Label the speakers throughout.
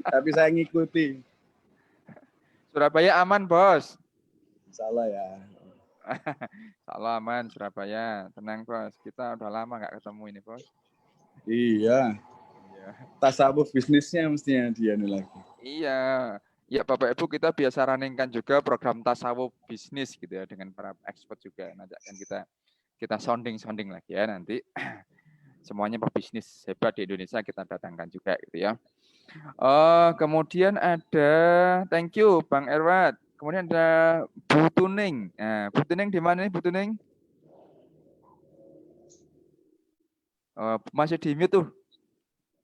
Speaker 1: Tapi saya ngikuti.
Speaker 2: Surabaya aman, Bos.
Speaker 1: Salah ya.
Speaker 2: Salah aman Surabaya. Tenang, Bos. Kita udah lama nggak ketemu ini, Bos.
Speaker 1: Iya.
Speaker 2: Iya.
Speaker 1: Tasawuf bisnisnya mestinya dia nih lagi.
Speaker 2: Iya. Ya, Bapak Ibu, kita biasa runningkan juga program tasawuf bisnis gitu ya dengan para expert juga. Nanti akan kita sounding lagi ya nanti. Semuanya pebisnis hebat di Indonesia kita datangkan juga gitu ya. Kemudian ada thank you Bang Erwat. Kemudian ada Bu Tuning. Nah, Bu Tuning di mana nih Bu Tuning? Masih di mute tuh.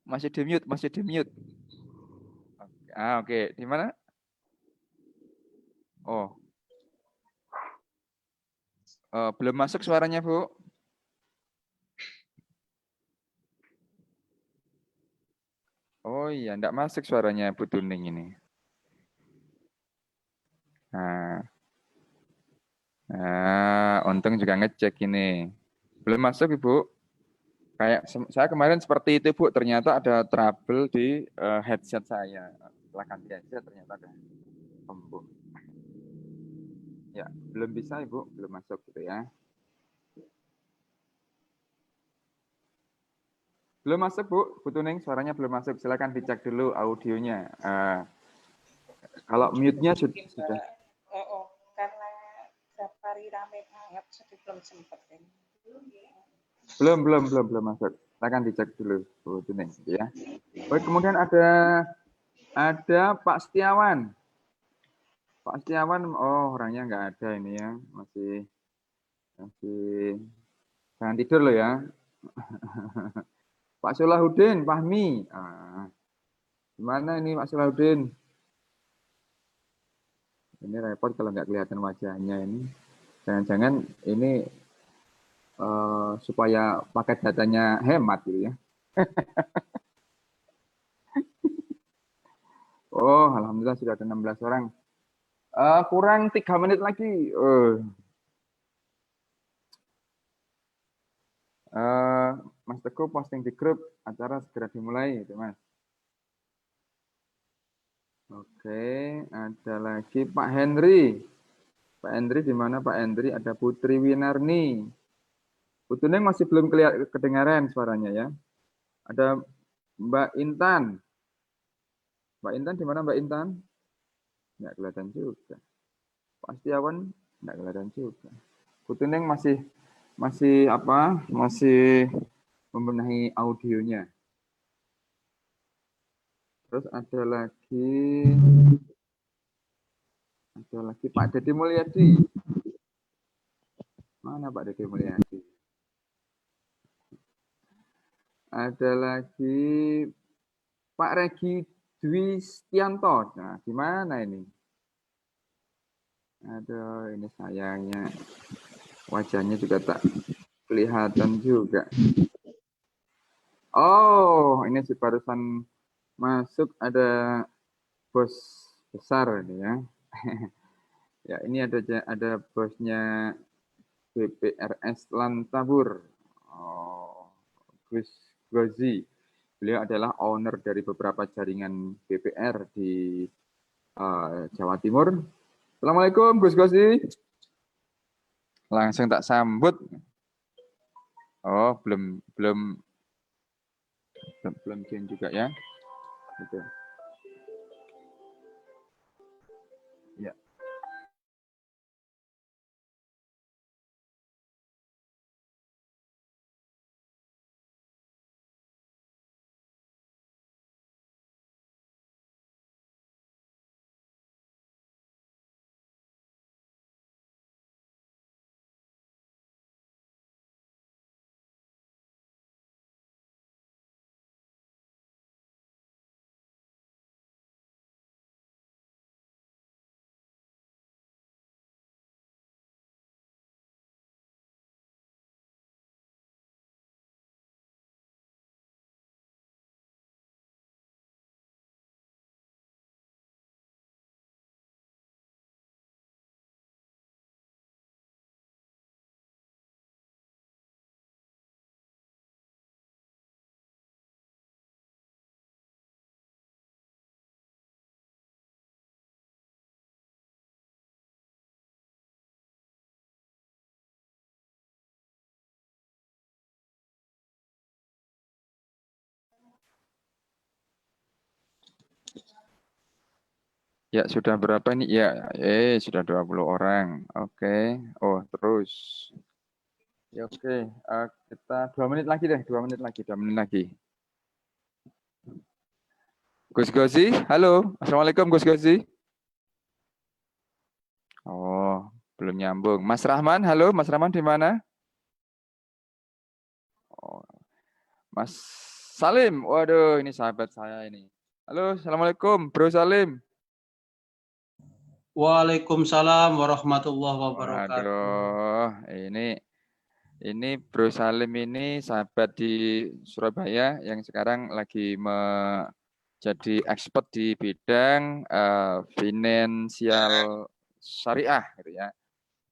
Speaker 2: Masih di mute. Oke. Di mana? Oh. Belum masuk suaranya, Bu. Oh iya, enggak masuk suaranya Bu Tuning ini. Untung juga ngecek ini. Belum masuk, Ibu. Kayak saya kemarin seperti itu, Bu. Ternyata ada trouble di headset saya. Setelah ganti headset ternyata ada kembung. Ya, belum bisa, Ibu. Belum masuk gitu ya. Belum masuk, Bu. Bu Tuning, suaranya belum masuk. Silakan dicek dulu audionya. Kalau mute-nya sudah.
Speaker 3: Karena berapa hari rame banget, jadi belum sempat.
Speaker 2: Belum masuk. Silakan dicek dulu, Bu Tuning, gitu ya. Baik, kemudian ada Pak Setiawan. Pak Setiawan, oh orangnya nggak ada ini ya, masih jangan tidur loh ya. Pak Solahuddin, Fahmi. Gimana ini Pak Solahuddin? Ini repot kalau nggak kelihatan wajahnya ini. Jangan-jangan ini supaya paket datanya hemat gitu ya. Oh, alhamdulillah sudah ada 16 orang. Kurang 3 menit lagi. Mas Teguh posting di grup acara segera dimulai, itu Mas. Oke, ada lagi Pak Henry. Pak Henry di mana Pak Henry? Ada Putri Winarni. Putri masih belum kedengaran suaranya ya. Ada Mbak Intan. Mbak Intan di mana Mbak Intan? Nggak kelihatan juga. Pak Setiawan nggak kelihatan juga. Putri masih membenahi audionya. Terus ada lagi Pak Dede Mulyadi. Mana Pak Dede Mulyadi? Ada lagi Pak Regi Dwi Stianto. Nah, gimana ini? Aduh, ini sayangnya wajahnya juga tak kelihatan juga. Oh, ini si barusan masuk ada bos besar ini ya. Ya, ini ada bosnya BPRS Lantabur. Oh, Gus Gozi. Beliau adalah owner dari beberapa jaringan BPR di Jawa Timur. Assalamualaikum Gus Gozi. Langsung tak sambut. Oh, belum join juga ya. Gitu. Ya. Ya, sudah berapa nih? Ya, sudah 20 orang. Oke. Oh, terus. Ya, oke. Kita 2 menit lagi deh, 2 menit lagi, 2 menit lagi. Gus Gozi, halo. Assalamualaikum Gus Gozi. Oh, belum nyambung. Mas Rahman, halo. Mas Rahman di mana? Oh, Mas Salim, waduh, ini sahabat saya ini. Halo, Assalamualaikum, Bro Salim.
Speaker 4: Waalaikumsalam warahmatullahi wabarakatuh.
Speaker 2: Waduh, ini Bro Salim ini sahabat di Surabaya yang sekarang lagi jadi expert di bidang finansial syariah, gitu ya.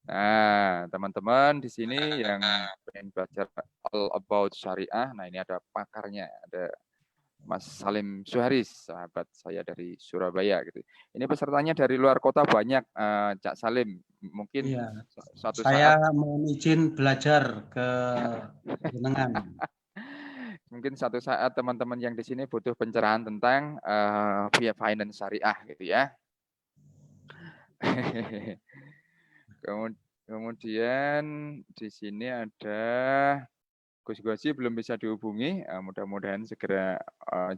Speaker 2: Nah, teman-teman di sini yang pengen belajar all about syariah, nah ini ada pakarnya, ada Mas Salim Suharis, sahabat saya dari Surabaya gitu. Ini pesertanya dari luar kota banyak, Cak Salim. Mungkin
Speaker 4: Iya,
Speaker 2: suatu
Speaker 4: saya
Speaker 2: saat
Speaker 4: mohon izin belajar ke jenengan.
Speaker 2: mungkin suatu saat teman-teman yang di sini butuh pencerahan tentang finance syariah gitu ya. Kemudian di sini ada Gus Gosi belum bisa dihubungi, mudah-mudahan segera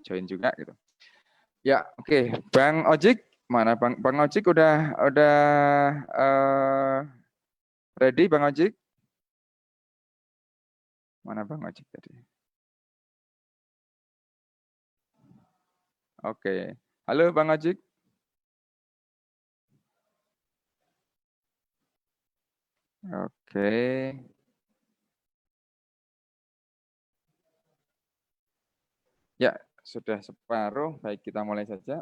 Speaker 2: join juga gitu. Ya, oke. Bang Ojik, mana Bang Ojik udah ready Bang Ojik? Mana Bang Ojik tadi? Oke. Halo Bang Ojik. Oke. Ya, sudah separuh. Baik, kita mulai saja.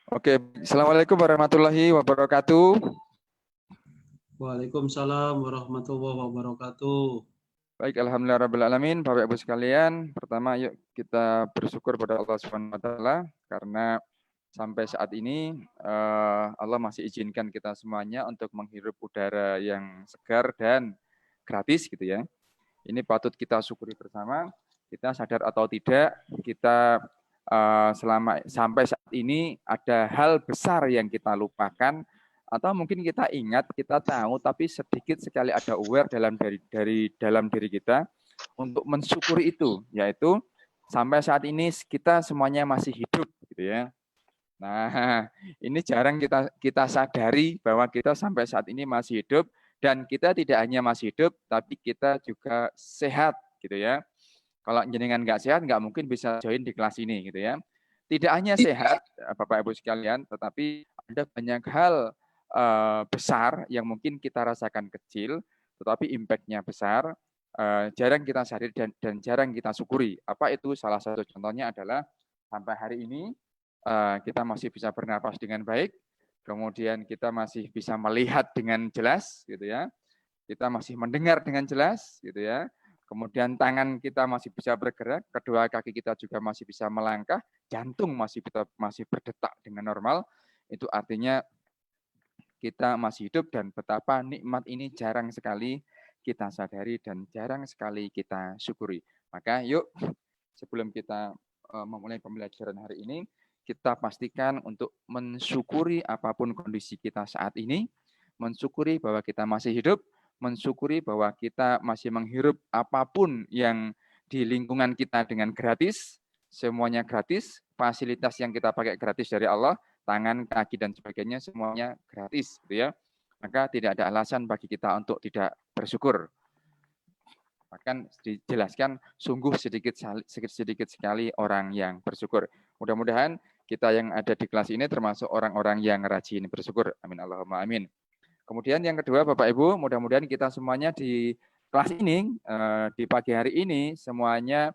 Speaker 2: Oke, Assalamualaikum warahmatullahi wabarakatuh.
Speaker 4: Waalaikumsalam warahmatullahi wabarakatuh.
Speaker 2: Baik, alhamdulillahirrahmanirrahim. Bapak Ibu sekalian, pertama yuk kita bersyukur pada Allah Subhanahu wa taala karena sampai saat ini Allah masih izinkan kita semuanya untuk menghirup udara yang segar dan gratis gitu ya. Ini patut kita syukuri bersama. Kita sadar atau tidak, kita sampai saat ini ada hal besar yang kita lupakan atau mungkin kita ingat, kita tahu, tapi sedikit sekali ada aware dari dalam diri kita untuk mensyukuri itu, yaitu sampai saat ini kita semuanya masih hidup, gitu ya. Nah, ini jarang kita sadari bahwa kita sampai saat ini masih hidup dan kita tidak hanya masih hidup, tapi kita juga sehat, gitu ya. Kalau jenengan nggak sehat, nggak mungkin bisa join di kelas ini, gitu ya. Tidak hanya sehat, Bapak Ibu sekalian, tetapi ada banyak hal besar yang mungkin kita rasakan kecil, tetapi impact-nya besar, jarang kita sadari dan jarang kita syukuri. Apa itu? Salah satu contohnya adalah sampai hari ini kita masih bisa bernapas dengan baik, kemudian kita masih bisa melihat dengan jelas, gitu ya. Kita masih mendengar dengan jelas, gitu ya. Kemudian tangan kita masih bisa bergerak, kedua kaki kita juga masih bisa melangkah, jantung masih berdetak dengan normal. Itu artinya kita masih hidup dan betapa nikmat ini jarang sekali kita sadari dan jarang sekali kita syukuri. Maka yuk sebelum kita memulai pembelajaran hari ini, kita pastikan untuk mensyukuri apapun kondisi kita saat ini, mensyukuri bahwa kita masih hidup, mensyukuri bahwa kita masih menghirup apapun yang di lingkungan kita dengan gratis, semuanya gratis, fasilitas yang kita pakai gratis dari Allah, tangan, kaki, dan sebagainya semuanya gratis, gitu ya. Maka tidak ada alasan bagi kita untuk tidak bersyukur. Bahkan dijelaskan sungguh sedikit sekali orang yang bersyukur. Mudah-mudahan kita yang ada di kelas ini termasuk orang-orang yang rajin bersyukur. Amin Allahumma amin. Kemudian yang kedua Bapak Ibu, mudah-mudahan kita semuanya di kelas ini, di pagi hari ini semuanya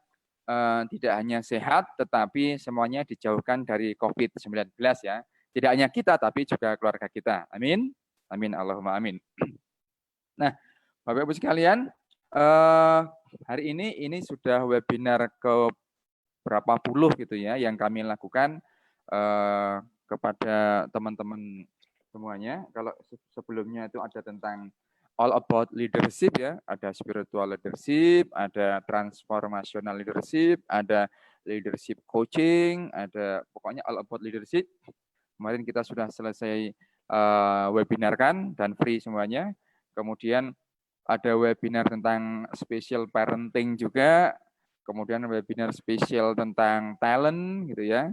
Speaker 2: tidak hanya sehat, tetapi semuanya dijauhkan dari COVID-19 ya. Tidak hanya kita, tapi juga keluarga kita. Amin. Amin Allahumma amin. Nah, Bapak Ibu sekalian, hari ini sudah webinar berapa puluh gitu ya yang kami lakukan kepada teman-teman semuanya. Kalau sebelumnya itu ada tentang all about leadership ya, ada spiritual leadership, ada transformational leadership, ada leadership coaching, ada pokoknya all about leadership. Kemarin kita sudah selesai webinar kan dan free semuanya. Kemudian ada webinar tentang special parenting juga, kemudian webinar spesial tentang talent gitu ya.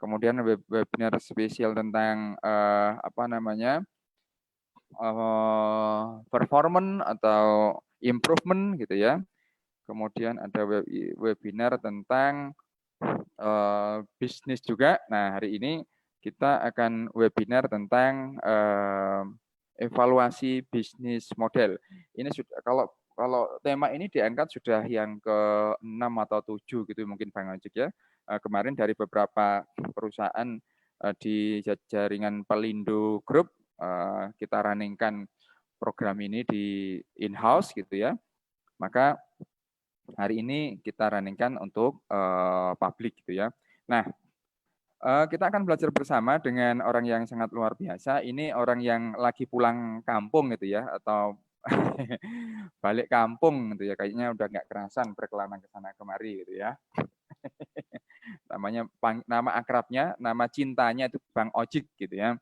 Speaker 2: Kemudian webinar spesial tentang performance atau improvement gitu ya. Kemudian ada webinar tentang bisnis juga. Nah, hari ini kita akan webinar tentang evaluasi bisnis model. Ini sudah kalau tema ini diangkat sudah yang ke-6 atau 7 gitu mungkin Bang Ojek ya. Kemarin dari beberapa perusahaan di jaringan Pelindo Group kita runningkan program ini di in-house gitu ya. Maka hari ini kita runningkan untuk publik gitu ya. Nah, kita akan belajar bersama dengan orang yang sangat luar biasa. Ini orang yang lagi pulang kampung gitu ya, atau balik kampung gitu ya. Kayaknya udah nggak kerasan berkelana ke sana kemari gitu ya. Nama akrabnya, nama cintanya itu Bang Ojik gitu ya.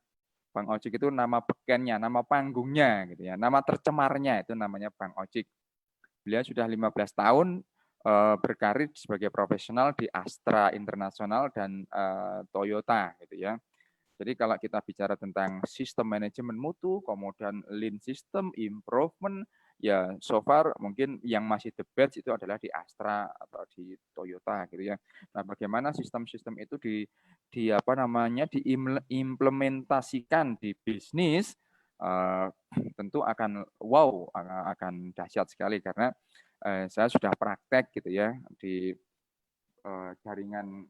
Speaker 2: Bang Ojik itu nama bekennya, nama panggungnya gitu ya. Nama tercemarnya itu namanya Bang Ojik. Beliau sudah 15 tahun berkarir sebagai profesional di Astra Internasional dan Toyota gitu ya. Jadi kalau kita bicara tentang sistem manajemen mutu, kemudian lean system, improvement, ya so far mungkin yang masih the best itu adalah di Astra atau di Toyota gitu ya. Nah, bagaimana sistem-sistem itu diimplementasikan di bisnis, tentu akan akan dahsyat sekali karena saya sudah praktek gitu ya di jaringan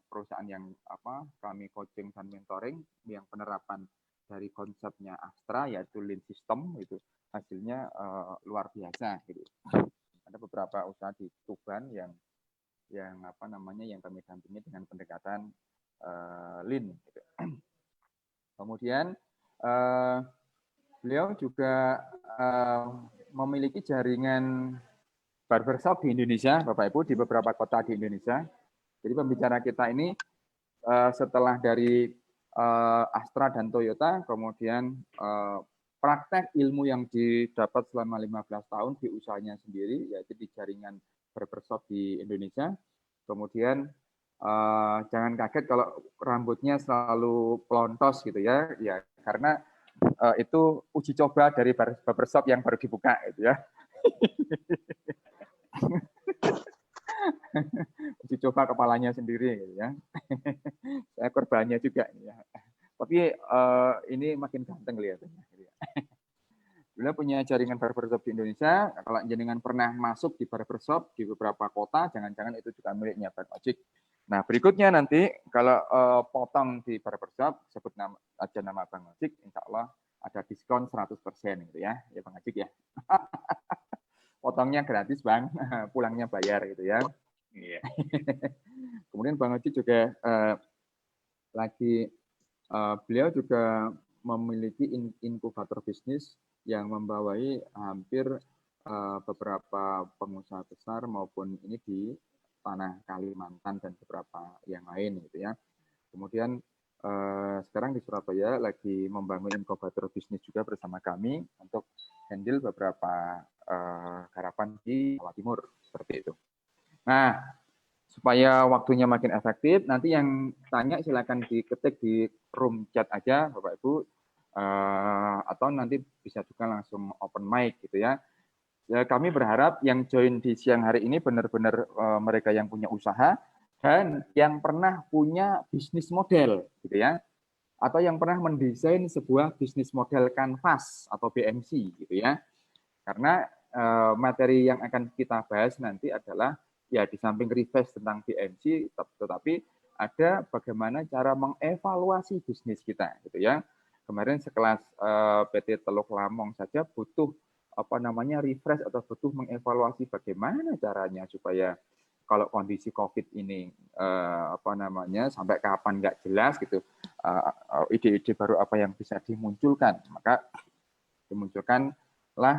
Speaker 2: perusahaan yang kami coaching dan mentoring yang penerapan dari konsepnya Astra yaitu lean system itu hasilnya luar biasa gitu. Ada beberapa usaha di Tuban yang kami dampingi dengan pendekatan lean gitu. Kemudian beliau juga memiliki jaringan barbershop di Indonesia, Bapak Ibu, di beberapa kota di Indonesia. Jadi pembicara kita ini setelah dari Astra dan Toyota, kemudian praktek ilmu yang didapat selama 15 tahun di usahanya sendiri, yaitu di jaringan barbershop di Indonesia. Kemudian jangan kaget kalau rambutnya selalu pelontos gitu ya, karena itu uji coba dari barbershop yang baru dibuka gitu ya. Uji coba kepalanya sendiri gitu ya. Saya korbannya juga ya. Tapi ini makin ganteng kelihatannya. Beliau punya jaringan barbershop di Indonesia. Kalau jenengan pernah masuk di barbershop di beberapa kota, jangan-jangan itu juga miliknya Bang Ojik. Nah, berikutnya nanti kalau potong di barbershop, sebut nama Bang Ojik, insya Allah ada diskon 100% gitu ya Bang Ojik ya. Potongnya gratis Bang, pulangnya bayar gitu ya. Iya. Kemudian Bang Ojik juga beliau juga memiliki inkubator bisnis yang membawai hampir beberapa pengusaha besar maupun ini di tanah Kalimantan dan beberapa yang lain gitu ya. Kemudian sekarang di Surabaya lagi membangun inkubator bisnis juga bersama kami untuk handle beberapa garapan di Jawa Timur seperti itu. Nah, supaya waktunya makin efektif, nanti yang tanya silakan diketik di room chat aja, Bapak Ibu, atau nanti bisa juga langsung open mic gitu ya. Ya, kami berharap yang join di siang hari ini benar-benar mereka yang punya usaha dan yang pernah punya bisnis model gitu ya, atau yang pernah mendesain sebuah bisnis model kanvas atau BMC gitu ya. Karena materi yang akan kita bahas nanti adalah ya di samping refresh tentang BMC, tetapi ada bagaimana cara mengevaluasi bisnis kita gitu ya. Kemarin sekelas PT Teluk Lamong saja butuh refresh atau butuh mengevaluasi bagaimana caranya supaya kalau kondisi COVID ini sampai kapan nggak jelas gitu, ide-ide baru apa yang bisa dimunculkan, maka dimunculkanlah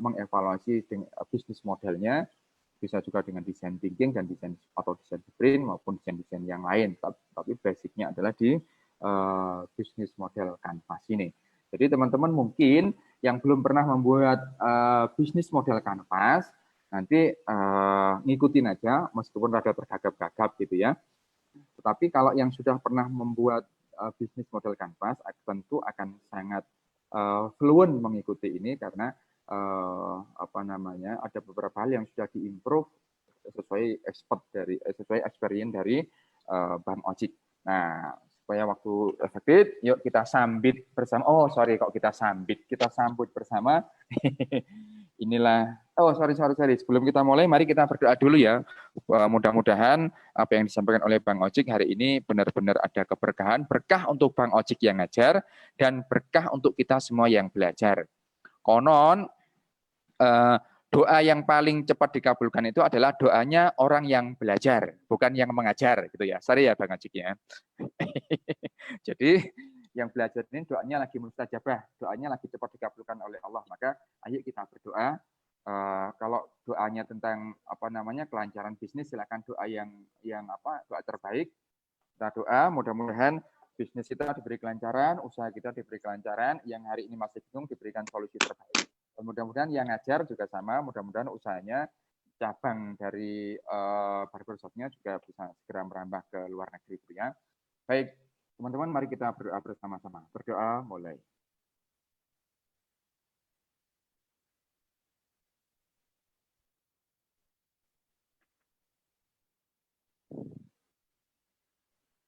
Speaker 2: mengevaluasi bisnis modelnya, bisa juga dengan design thinking dan desain sprint maupun desain-desain yang lain, tapi basicnya adalah di bisnis model Canvas ini. Jadi teman-teman mungkin yang belum pernah membuat bisnis model Canvas, nanti ngikutin aja meskipun rada tergagap-gagap gitu ya. Tetapi kalau yang sudah pernah membuat bisnis model Canvas, tentu akan sangat fluent mengikuti ini karena ada beberapa hal yang sudah diimprove sesuai experience dari Bang Ojik. Nah, supaya waktu efektif, yuk kita sambit bersama. Oh, sorry kok kita sambut bersama. Inilah. Oh, sorry. Sebelum kita mulai, mari kita berdoa dulu ya. Mudah-mudahan apa yang disampaikan oleh Bang Ojik hari ini benar-benar ada keberkahan, berkah untuk Bang Ojik yang ngajar dan berkah untuk kita semua yang belajar. Konon doa yang paling cepat dikabulkan itu adalah doanya orang yang belajar, bukan yang mengajar gitu ya. Sorry ya Bang Ojik ya. Jadi yang belajar ini doanya lagi mustajabah, doanya lagi cepat dikabulkan oleh Allah. Maka ayo kita berdoa. Kalau doanya tentang kelancaran bisnis, silakan doa doa terbaik. Kita doa mudah-mudahan bisnis kita diberi kelancaran, usaha kita diberi kelancaran, yang hari ini masih bingung diberikan solusi terbaik. Mudah-mudahan yang ngajar juga sama, mudah-mudahan usahanya cabang dari barbershop-nya juga bisa segera merambah ke luar negeri ya. Baik, teman-teman mari kita berdoa bersama-sama. Berdoa mulai.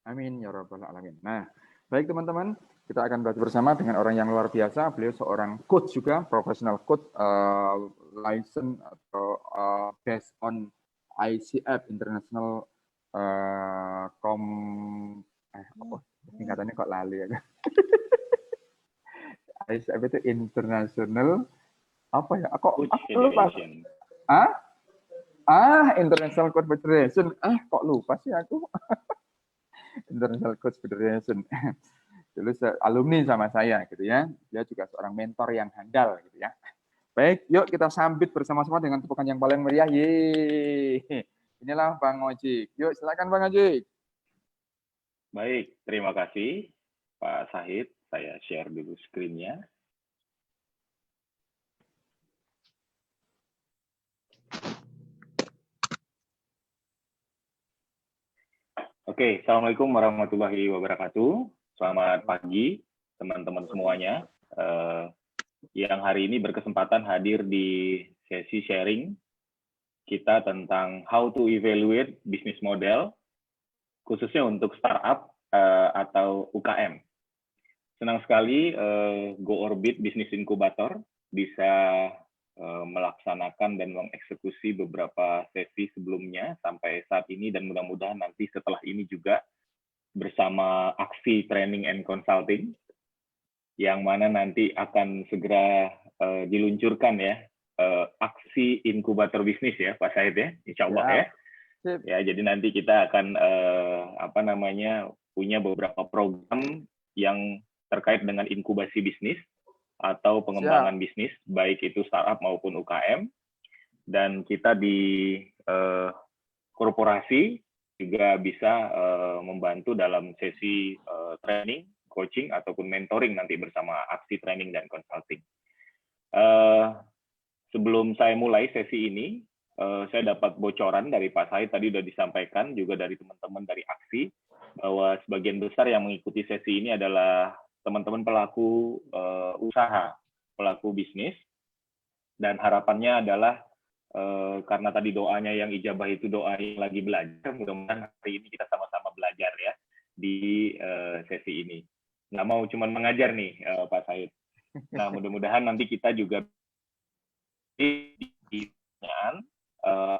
Speaker 2: Amin ya rabbal alamin. Nah, baik teman-teman, kita akan belajar bersama dengan orang yang luar biasa. Beliau seorang coach juga, professional coach, license atau based on ICF International singkatannya kok lali ya. ICF itu International apa ya? Kok lupa? International Coach Federation. Kok lupa sih aku? International Coach Federation. Dulu alumni sama saya gitu ya. Dia juga seorang mentor yang handal gitu ya. Baik, yuk kita sambit bersama-sama dengan tepukan yang paling meriah. Yeay. Inilah Bang Ojik. Yuk silakan Bang Ojik.
Speaker 5: Baik, terima kasih Pak Sahid. Saya share dulu screen-nya. Oke, Assalamualaikum warahmatullahi wabarakatuh. Selamat pagi, teman-teman semuanya. Yang hari ini berkesempatan hadir di sesi sharing kita tentang how to evaluate business model, khususnya untuk startup atau UKM. Senang sekali Go Orbit Business Incubator bisa melaksanakan dan mengeksekusi beberapa sesi sebelumnya sampai saat ini, dan mudah-mudahan nanti setelah ini juga bersama Aksi Training and Consulting yang mana nanti akan segera diluncurkan ya, Aksi Inkubator Bisnis ya Pak Said ya, insya Allah ya. Ya, jadi nanti kita akan punya beberapa program yang terkait dengan inkubasi bisnis atau pengembangan bisnis, baik itu startup maupun UKM. Dan kita di korporasi juga bisa membantu dalam sesi training, coaching, ataupun mentoring nanti bersama Aksi Training dan Consulting. Sebelum saya mulai sesi ini, saya dapat bocoran dari Pak Said, tadi sudah disampaikan juga dari teman-teman dari Aksi, bahwa sebagian besar yang mengikuti sesi ini adalah teman-teman pelaku usaha, pelaku bisnis, dan harapannya adalah karena tadi doanya yang ijabah itu doa yang lagi belajar, mudah-mudahan hari ini kita sama-sama belajar ya di sesi ini. Nggak mau cuma mengajar nih Pak Said. Nah, mudah-mudahan nanti kita juga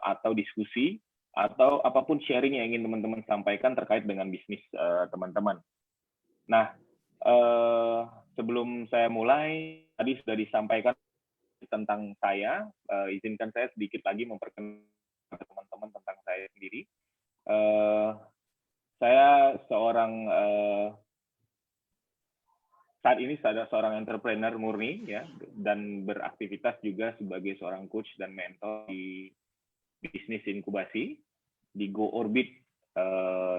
Speaker 5: atau diskusi atau apapun sharing yang ingin teman-teman sampaikan terkait dengan bisnis teman-teman. Nah, sebelum saya mulai, tadi sudah disampaikan tentang saya, izinkan saya sedikit lagi memperkenalkan teman-teman teman-teman tentang saya sendiri. Saya saat ini seorang entrepreneur murni ya, dan beraktivitas juga sebagai seorang coach dan mentor di bisnis inkubasi di Go Orbit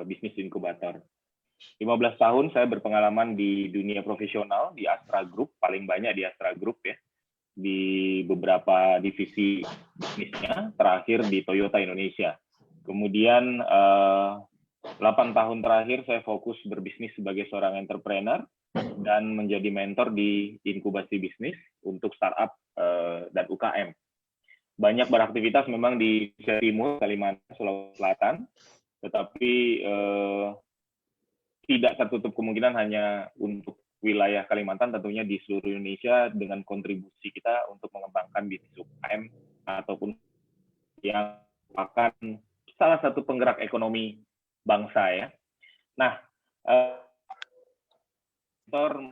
Speaker 5: Bisnis Inkubator. 15 tahun saya berpengalaman di dunia profesional di Astra Group, paling banyak di Astra Group ya, di beberapa divisi bisnisnya, terakhir di Toyota Indonesia. Kemudian 8 tahun terakhir saya fokus berbisnis sebagai seorang entrepreneur dan menjadi mentor di inkubasi bisnis untuk startup dan UKM. Banyak beraktivitas memang di Indonesia Timur, Kalimantan, Sulawesi Selatan, tetapi tidak tertutup kemungkinan hanya untuk wilayah Kalimantan, tentunya di seluruh Indonesia dengan kontribusi kita untuk mengembangkan bisnis UKM ataupun yang akan salah satu penggerak ekonomi bangsa ya. Nah, dan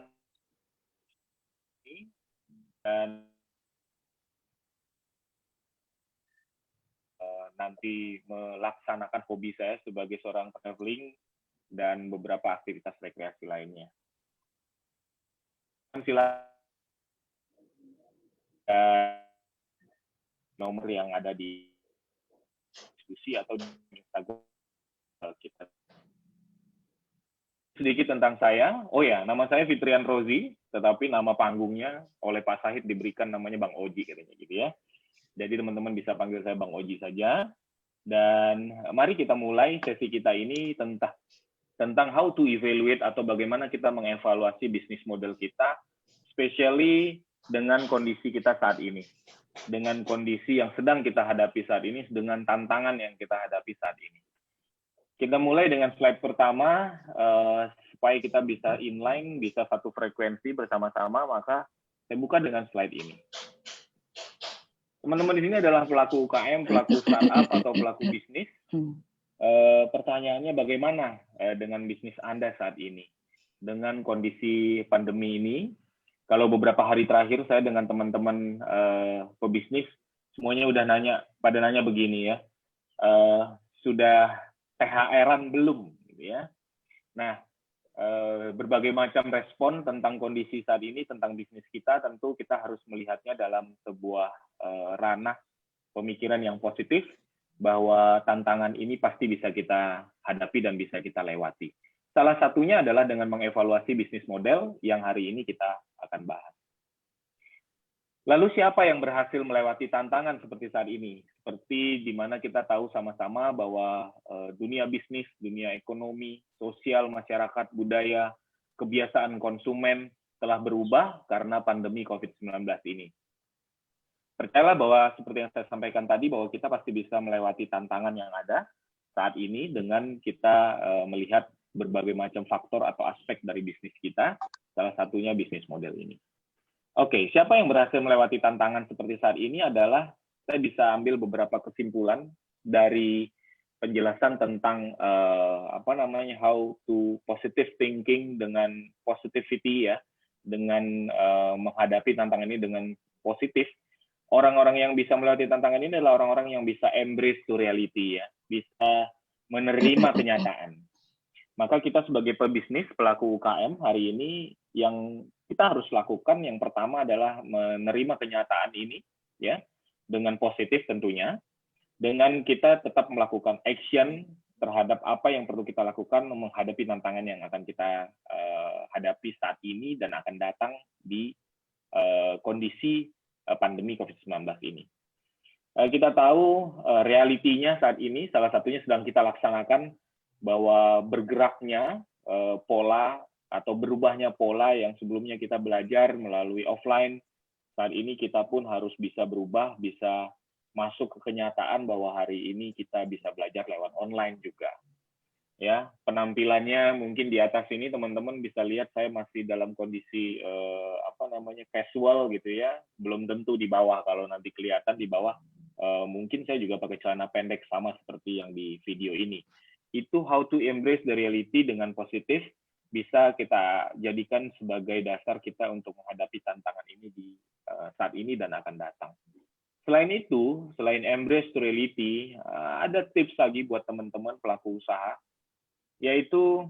Speaker 5: nanti melaksanakan hobi saya sebagai seorang traveling dan beberapa aktivitas rekreasi lainnya. Silakan nomor yang ada di diskusi atau di Instagram kita. Sedikit tentang saya. Oh ya, nama saya Fitrian Rozi, tetapi nama panggungnya oleh Pak Sahid diberikan namanya Bang Oji katanya gitu ya. Jadi teman-teman bisa panggil saya Bang Oji saja. Dan mari kita mulai sesi kita ini tentang how to evaluate atau bagaimana kita mengevaluasi bisnis model kita, especially dengan kondisi kita saat ini. Dengan kondisi yang sedang kita hadapi saat ini, dengan tantangan yang kita hadapi saat ini. Kita mulai dengan slide pertama, supaya kita bisa inline, bisa satu frekuensi bersama-sama, maka saya buka dengan slide ini. Teman-teman di sini adalah pelaku UKM, pelaku startup, atau pelaku bisnis. Pertanyaannya bagaimana dengan bisnis Anda saat ini? Dengan kondisi pandemi ini, kalau beberapa hari terakhir saya dengan teman-teman pebisnis, semuanya udah pada nanya begini ya, sudah THR-an belum? Gitu ya. Nah, berbagai macam respon tentang kondisi saat ini, tentang bisnis kita, tentu kita harus melihatnya dalam sebuah ranah pemikiran yang positif, bahwa tantangan ini pasti bisa kita hadapi dan bisa kita lewati. Salah satunya adalah dengan mengevaluasi bisnis model yang hari ini kita akan bahas. Lalu siapa yang berhasil melewati tantangan seperti saat ini? Seperti di mana kita tahu sama-sama bahwa dunia bisnis, dunia ekonomi, sosial, masyarakat, budaya, kebiasaan konsumen telah berubah karena pandemi COVID-19 ini. Percayalah bahwa seperti yang saya sampaikan tadi, bahwa kita pasti bisa melewati tantangan yang ada saat ini dengan kita melihat berbagai macam faktor atau aspek dari bisnis kita, salah satunya bisnis model ini. Oke, siapa yang berhasil melewati tantangan seperti saat ini adalah, saya bisa ambil beberapa kesimpulan dari penjelasan tentang how to positive thinking dengan positivity ya, dengan menghadapi tantangan ini dengan positif. Orang-orang yang bisa melewati tantangan ini adalah orang-orang yang bisa embrace to reality ya, bisa menerima kenyataan. Maka kita sebagai pebisnis, pelaku UKM hari ini yang kita harus lakukan yang pertama adalah menerima kenyataan ini ya, dengan positif tentunya, dengan kita tetap melakukan action terhadap apa yang perlu kita lakukan menghadapi tantangan yang akan kita hadapi saat ini dan akan datang di kondisi pandemi COVID-19 ini. Kita tahu realitinya saat ini salah satunya sedang kita laksanakan, bahwa bergeraknya pola atau berubahnya pola yang sebelumnya kita belajar melalui offline, saat ini kita pun harus bisa berubah, bisa masuk ke kenyataan bahwa hari ini kita bisa belajar lewat online juga. Ya, penampilannya mungkin di atas ini teman-teman bisa lihat saya masih dalam kondisi casual gitu ya, belum tentu di bawah. Kalau nanti kelihatan di bawah mungkin saya juga pakai celana pendek sama seperti yang di video ini. Itu how to embrace the reality dengan positif bisa kita jadikan sebagai dasar kita untuk menghadapi tantangan ini di saat ini dan akan datang. Selain itu, selain embrace to reality, ada tips lagi buat teman-teman pelaku usaha, yaitu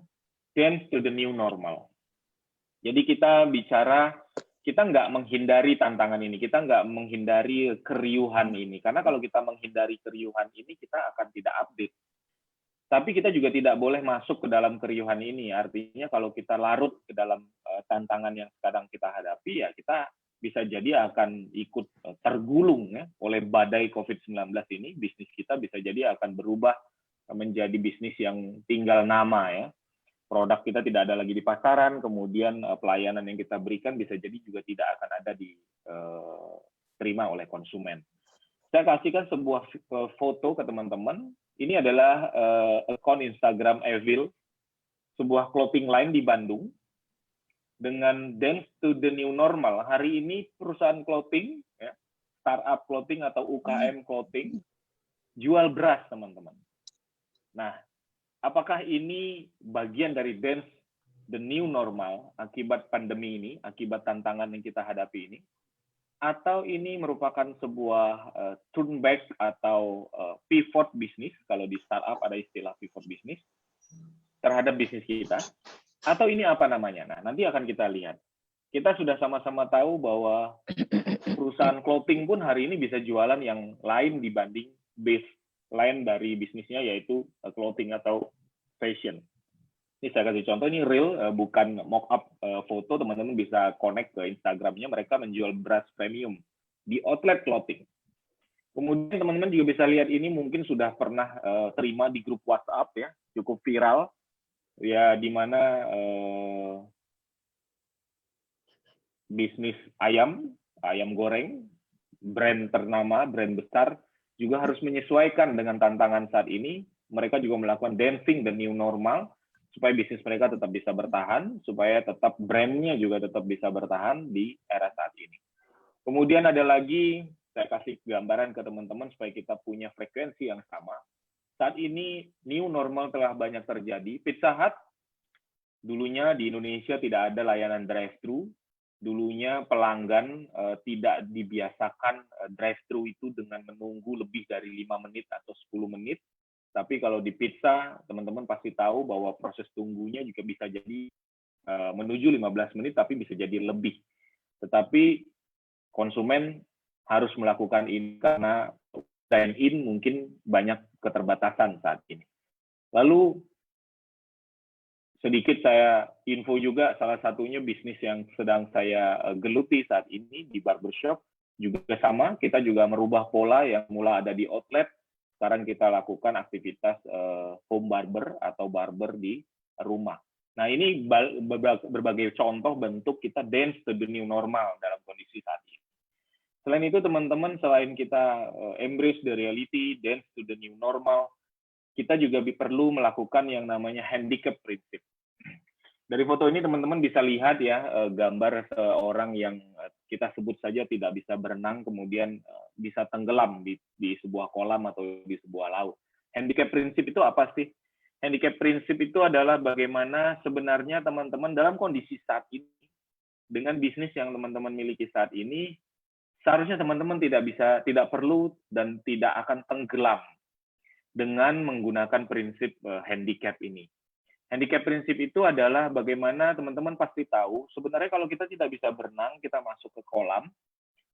Speaker 5: dance to the new normal. Jadi kita bicara, kita nggak menghindari tantangan ini, kita nggak menghindari keriuhan ini. Karena kalau kita menghindari keriuhan ini, kita akan tidak update. Tapi kita juga tidak boleh masuk ke dalam keriuhan ini. Artinya kalau kita larut ke dalam tantangan yang sekarang kita hadapi, ya kita bisa jadi akan ikut tergulung ya, oleh badai COVID-19 ini. Bisnis kita bisa jadi akan berubah menjadi bisnis yang tinggal nama ya. Produk kita tidak ada lagi di pasaran, kemudian pelayanan yang kita berikan bisa jadi juga tidak akan ada diterima oleh konsumen. Saya kasihkan sebuah foto ke teman-teman. Ini adalah akun Instagram Evil, sebuah clothing line di Bandung, dengan dance to the new normal. Hari ini perusahaan clothing, ya, startup clothing atau UKM clothing, jual beras, teman-teman. Nah, apakah ini bagian dari dance the new normal akibat pandemi ini, akibat tantangan yang kita hadapi ini? Atau ini merupakan sebuah turn back atau pivot bisnis, kalau di startup ada istilah pivot bisnis, terhadap bisnis kita? Atau ini apa namanya? Nah, nanti akan kita lihat. Kita sudah sama-sama tahu bahwa perusahaan clothing pun hari ini bisa jualan yang lain dibanding base lain dari bisnisnya, yaitu clothing atau fashion. Ini saya kasih contoh, ini real, bukan mock-up foto, teman-teman bisa connect ke Instagramnya, mereka menjual beras premium di outlet clothing. Kemudian teman-teman juga bisa lihat ini mungkin sudah pernah terima di grup WhatsApp ya, cukup viral, ya di mana bisnis ayam goreng, brand ternama, brand besar, juga harus menyesuaikan dengan tantangan saat ini. Mereka juga melakukan dancing the new normal, supaya bisnis mereka tetap bisa bertahan, supaya tetap brandnya juga tetap bisa bertahan di era saat ini. Kemudian ada lagi, saya kasih gambaran ke teman-teman supaya kita punya frekuensi yang sama. Saat ini new normal telah banyak terjadi. Pizza Hut, dulunya di Indonesia tidak ada layanan drive-thru. Dulunya pelanggan tidak dibiasakan drive-thru itu dengan menunggu lebih dari 5 menit atau 10 menit. Tapi kalau di pizza, teman-teman pasti tahu bahwa proses tunggunya juga bisa jadi menuju 15 menit, tapi bisa jadi lebih. Tetapi konsumen harus melakukan ini karena dine-in mungkin banyak keterbatasan saat ini. Lalu sedikit saya info juga, salah satunya bisnis yang sedang saya geluti saat ini di barbershop, juga sama, kita juga merubah pola yang mula ada di outlet, sekarang kita lakukan aktivitas home barber atau barber di rumah. Nah, ini berbagai contoh bentuk kita dance to the new normal dalam kondisi saat ini. Selain itu, teman-teman, selain kita embrace the reality, dance to the new normal, kita juga perlu melakukan yang namanya handicap principle. Dari foto ini teman-teman bisa lihat ya gambar seorang yang kita sebut saja tidak bisa berenang, kemudian bisa tenggelam di sebuah kolam atau di sebuah laut. Handicap principle itu apa sih? Handicap principle itu adalah bagaimana sebenarnya teman-teman dalam kondisi saat ini, dengan bisnis yang teman-teman miliki saat ini, seharusnya teman-teman tidak perlu dan tidak akan tenggelam dengan menggunakan prinsip handicap ini. Handicap prinsip itu adalah bagaimana teman-teman pasti tahu, sebenarnya kalau kita tidak bisa berenang, kita masuk ke kolam,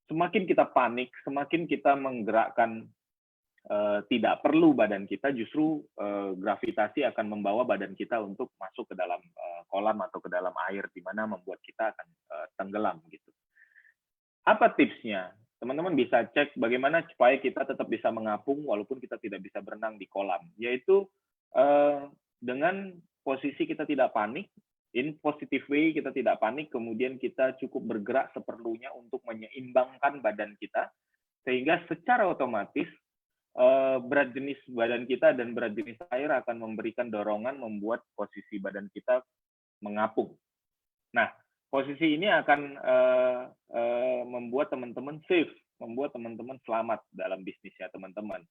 Speaker 5: semakin kita panik, semakin kita menggerakkan tidak perlu badan kita, justru gravitasi akan membawa badan kita untuk masuk ke dalam kolam atau ke dalam air, di mana membuat kita akan tenggelam gitu. Apa tipsnya? Teman-teman bisa cek bagaimana supaya kita tetap bisa mengapung walaupun kita tidak bisa berenang di kolam. Yaitu dengan posisi kita tidak panik, in positive way kita tidak panik, kemudian kita cukup bergerak seperlunya untuk menyeimbangkan badan kita, sehingga secara otomatis berat jenis badan kita dan berat jenis air akan memberikan dorongan membuat posisi badan kita mengapung. Nah, posisi ini akan membuat teman-teman safe, membuat teman-teman selamat dalam bisnisnya teman-teman.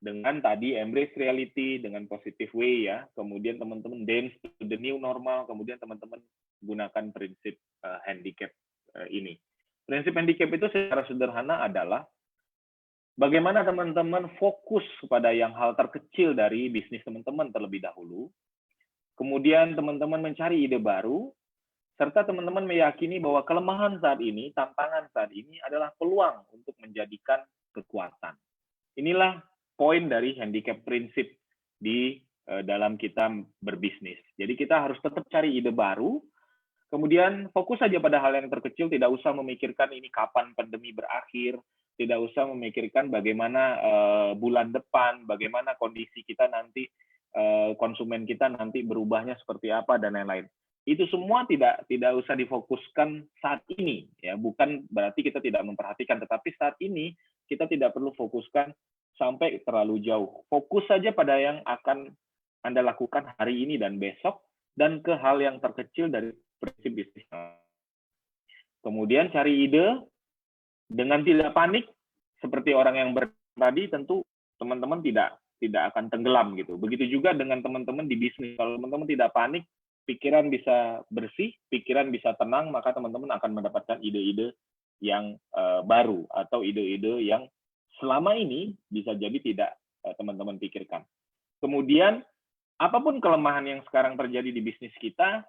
Speaker 5: Dengan tadi embrace reality, dengan positive way ya, kemudian teman-teman dance to the new normal, kemudian teman-teman gunakan prinsip handicap ini. Prinsip handicap itu secara sederhana adalah bagaimana teman-teman fokus kepada yang hal terkecil dari bisnis teman-teman terlebih dahulu. Kemudian teman-teman mencari ide baru, serta teman-teman meyakini bahwa kelemahan saat ini, tantangan saat ini adalah peluang untuk menjadikan kekuatan. Inilah poin dari handicap prinsip di dalam kita berbisnis. Jadi kita harus tetap cari ide baru, kemudian fokus saja pada hal yang terkecil, tidak usah memikirkan ini kapan pandemi berakhir, tidak usah memikirkan bagaimana bulan depan, bagaimana kondisi kita nanti, konsumen kita nanti berubahnya seperti apa, dan lain-lain. Itu semua tidak usah difokuskan saat ini, ya. Bukan berarti kita tidak memperhatikan, tetapi saat ini kita tidak perlu fokuskan sampai terlalu jauh. Fokus saja pada yang akan Anda lakukan hari ini dan besok, dan ke hal yang terkecil dari prinsip bisnis. Kemudian cari ide dengan tidak panik, seperti orang yang tadi, tentu teman-teman tidak akan tenggelam gitu. Begitu juga dengan teman-teman di bisnis. Kalau teman-teman tidak panik, pikiran bisa bersih, pikiran bisa tenang, maka teman-teman akan mendapatkan ide-ide yang baru atau ide-ide yang selama ini bisa jadi tidak teman-teman pikirkan. Kemudian, apapun kelemahan yang sekarang terjadi di bisnis kita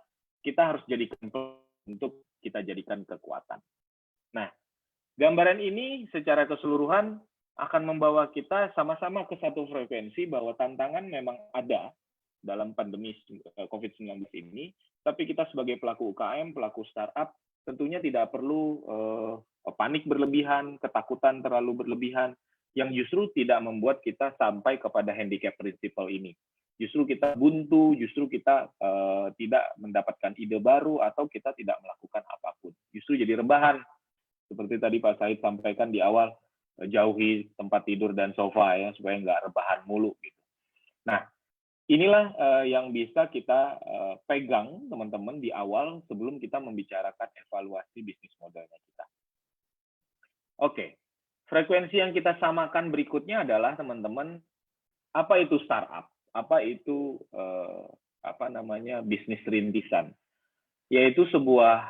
Speaker 5: harus jadikan untuk kita jadikan kekuatan. Nah, gambaran ini secara keseluruhan akan membawa kita sama-sama ke satu frekuensi bahwa tantangan memang ada dalam pandemi COVID-19 ini, tapi kita sebagai pelaku UKM, pelaku startup, tentunya tidak perlu panik berlebihan, ketakutan terlalu berlebihan, yang justru tidak membuat kita sampai kepada handicap principle ini. Justru kita buntu, justru kita tidak mendapatkan ide baru, atau kita tidak melakukan apapun. Justru jadi rebahan. Seperti tadi Pak Said sampaikan di awal, jauhi tempat tidur dan sofa ya, supaya nggak rebahan mulu gitu. Nah, inilah yang bisa kita pegang teman-teman di awal sebelum kita membicarakan evaluasi bisnis modelnya kita. Oke, frekuensi yang kita samakan berikutnya adalah teman-teman, apa itu startup? Apa itu bisnis rintisan? Yaitu sebuah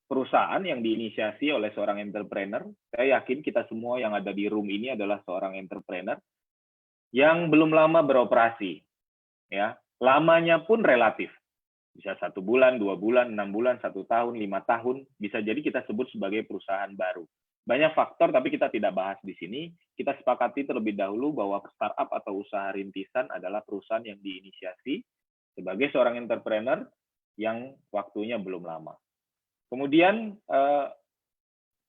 Speaker 5: perusahaan yang diinisiasi oleh seorang entrepreneur. Saya yakin kita semua yang ada di room ini adalah seorang entrepreneur yang belum lama beroperasi, ya. Lamanya pun relatif, bisa 1 bulan, 2 bulan, 6 bulan, 1 tahun, 5 tahun, bisa jadi kita sebut sebagai perusahaan baru. Banyak faktor, tapi kita tidak bahas di sini. Kita sepakati terlebih dahulu bahwa startup atau usaha rintisan adalah perusahaan yang diinisiasi sebagai seorang entrepreneur yang waktunya belum lama. Kemudian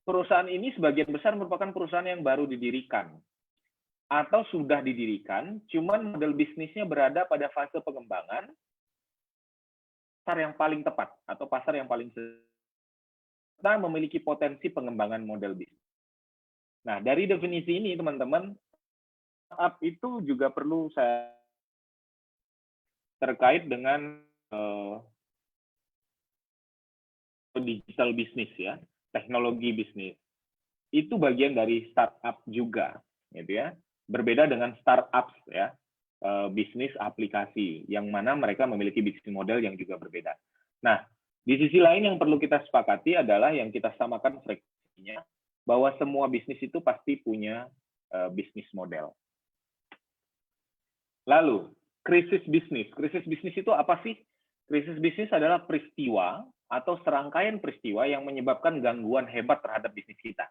Speaker 5: perusahaan ini sebagian besar merupakan perusahaan yang baru didirikan atau sudah didirikan, cuman model bisnisnya berada pada fase pengembangan, pasar yang paling tepat atau pasar yang paling serta memiliki potensi pengembangan model bisnis. Nah, dari definisi ini teman-teman, startup itu juga perlu saya terkait dengan digital bisnis ya, teknologi bisnis. Itu bagian dari startup juga, gitu ya. Berbeda dengan startups ya, bisnis aplikasi yang mana mereka memiliki bisnis model yang juga berbeda. Nah, di sisi lain yang perlu kita sepakati adalah yang kita samakan frekuensinya, bahwa semua bisnis itu pasti punya bisnis model. Lalu, krisis bisnis. Krisis bisnis itu apa sih? Krisis bisnis adalah peristiwa atau serangkaian peristiwa yang menyebabkan gangguan hebat terhadap bisnis kita.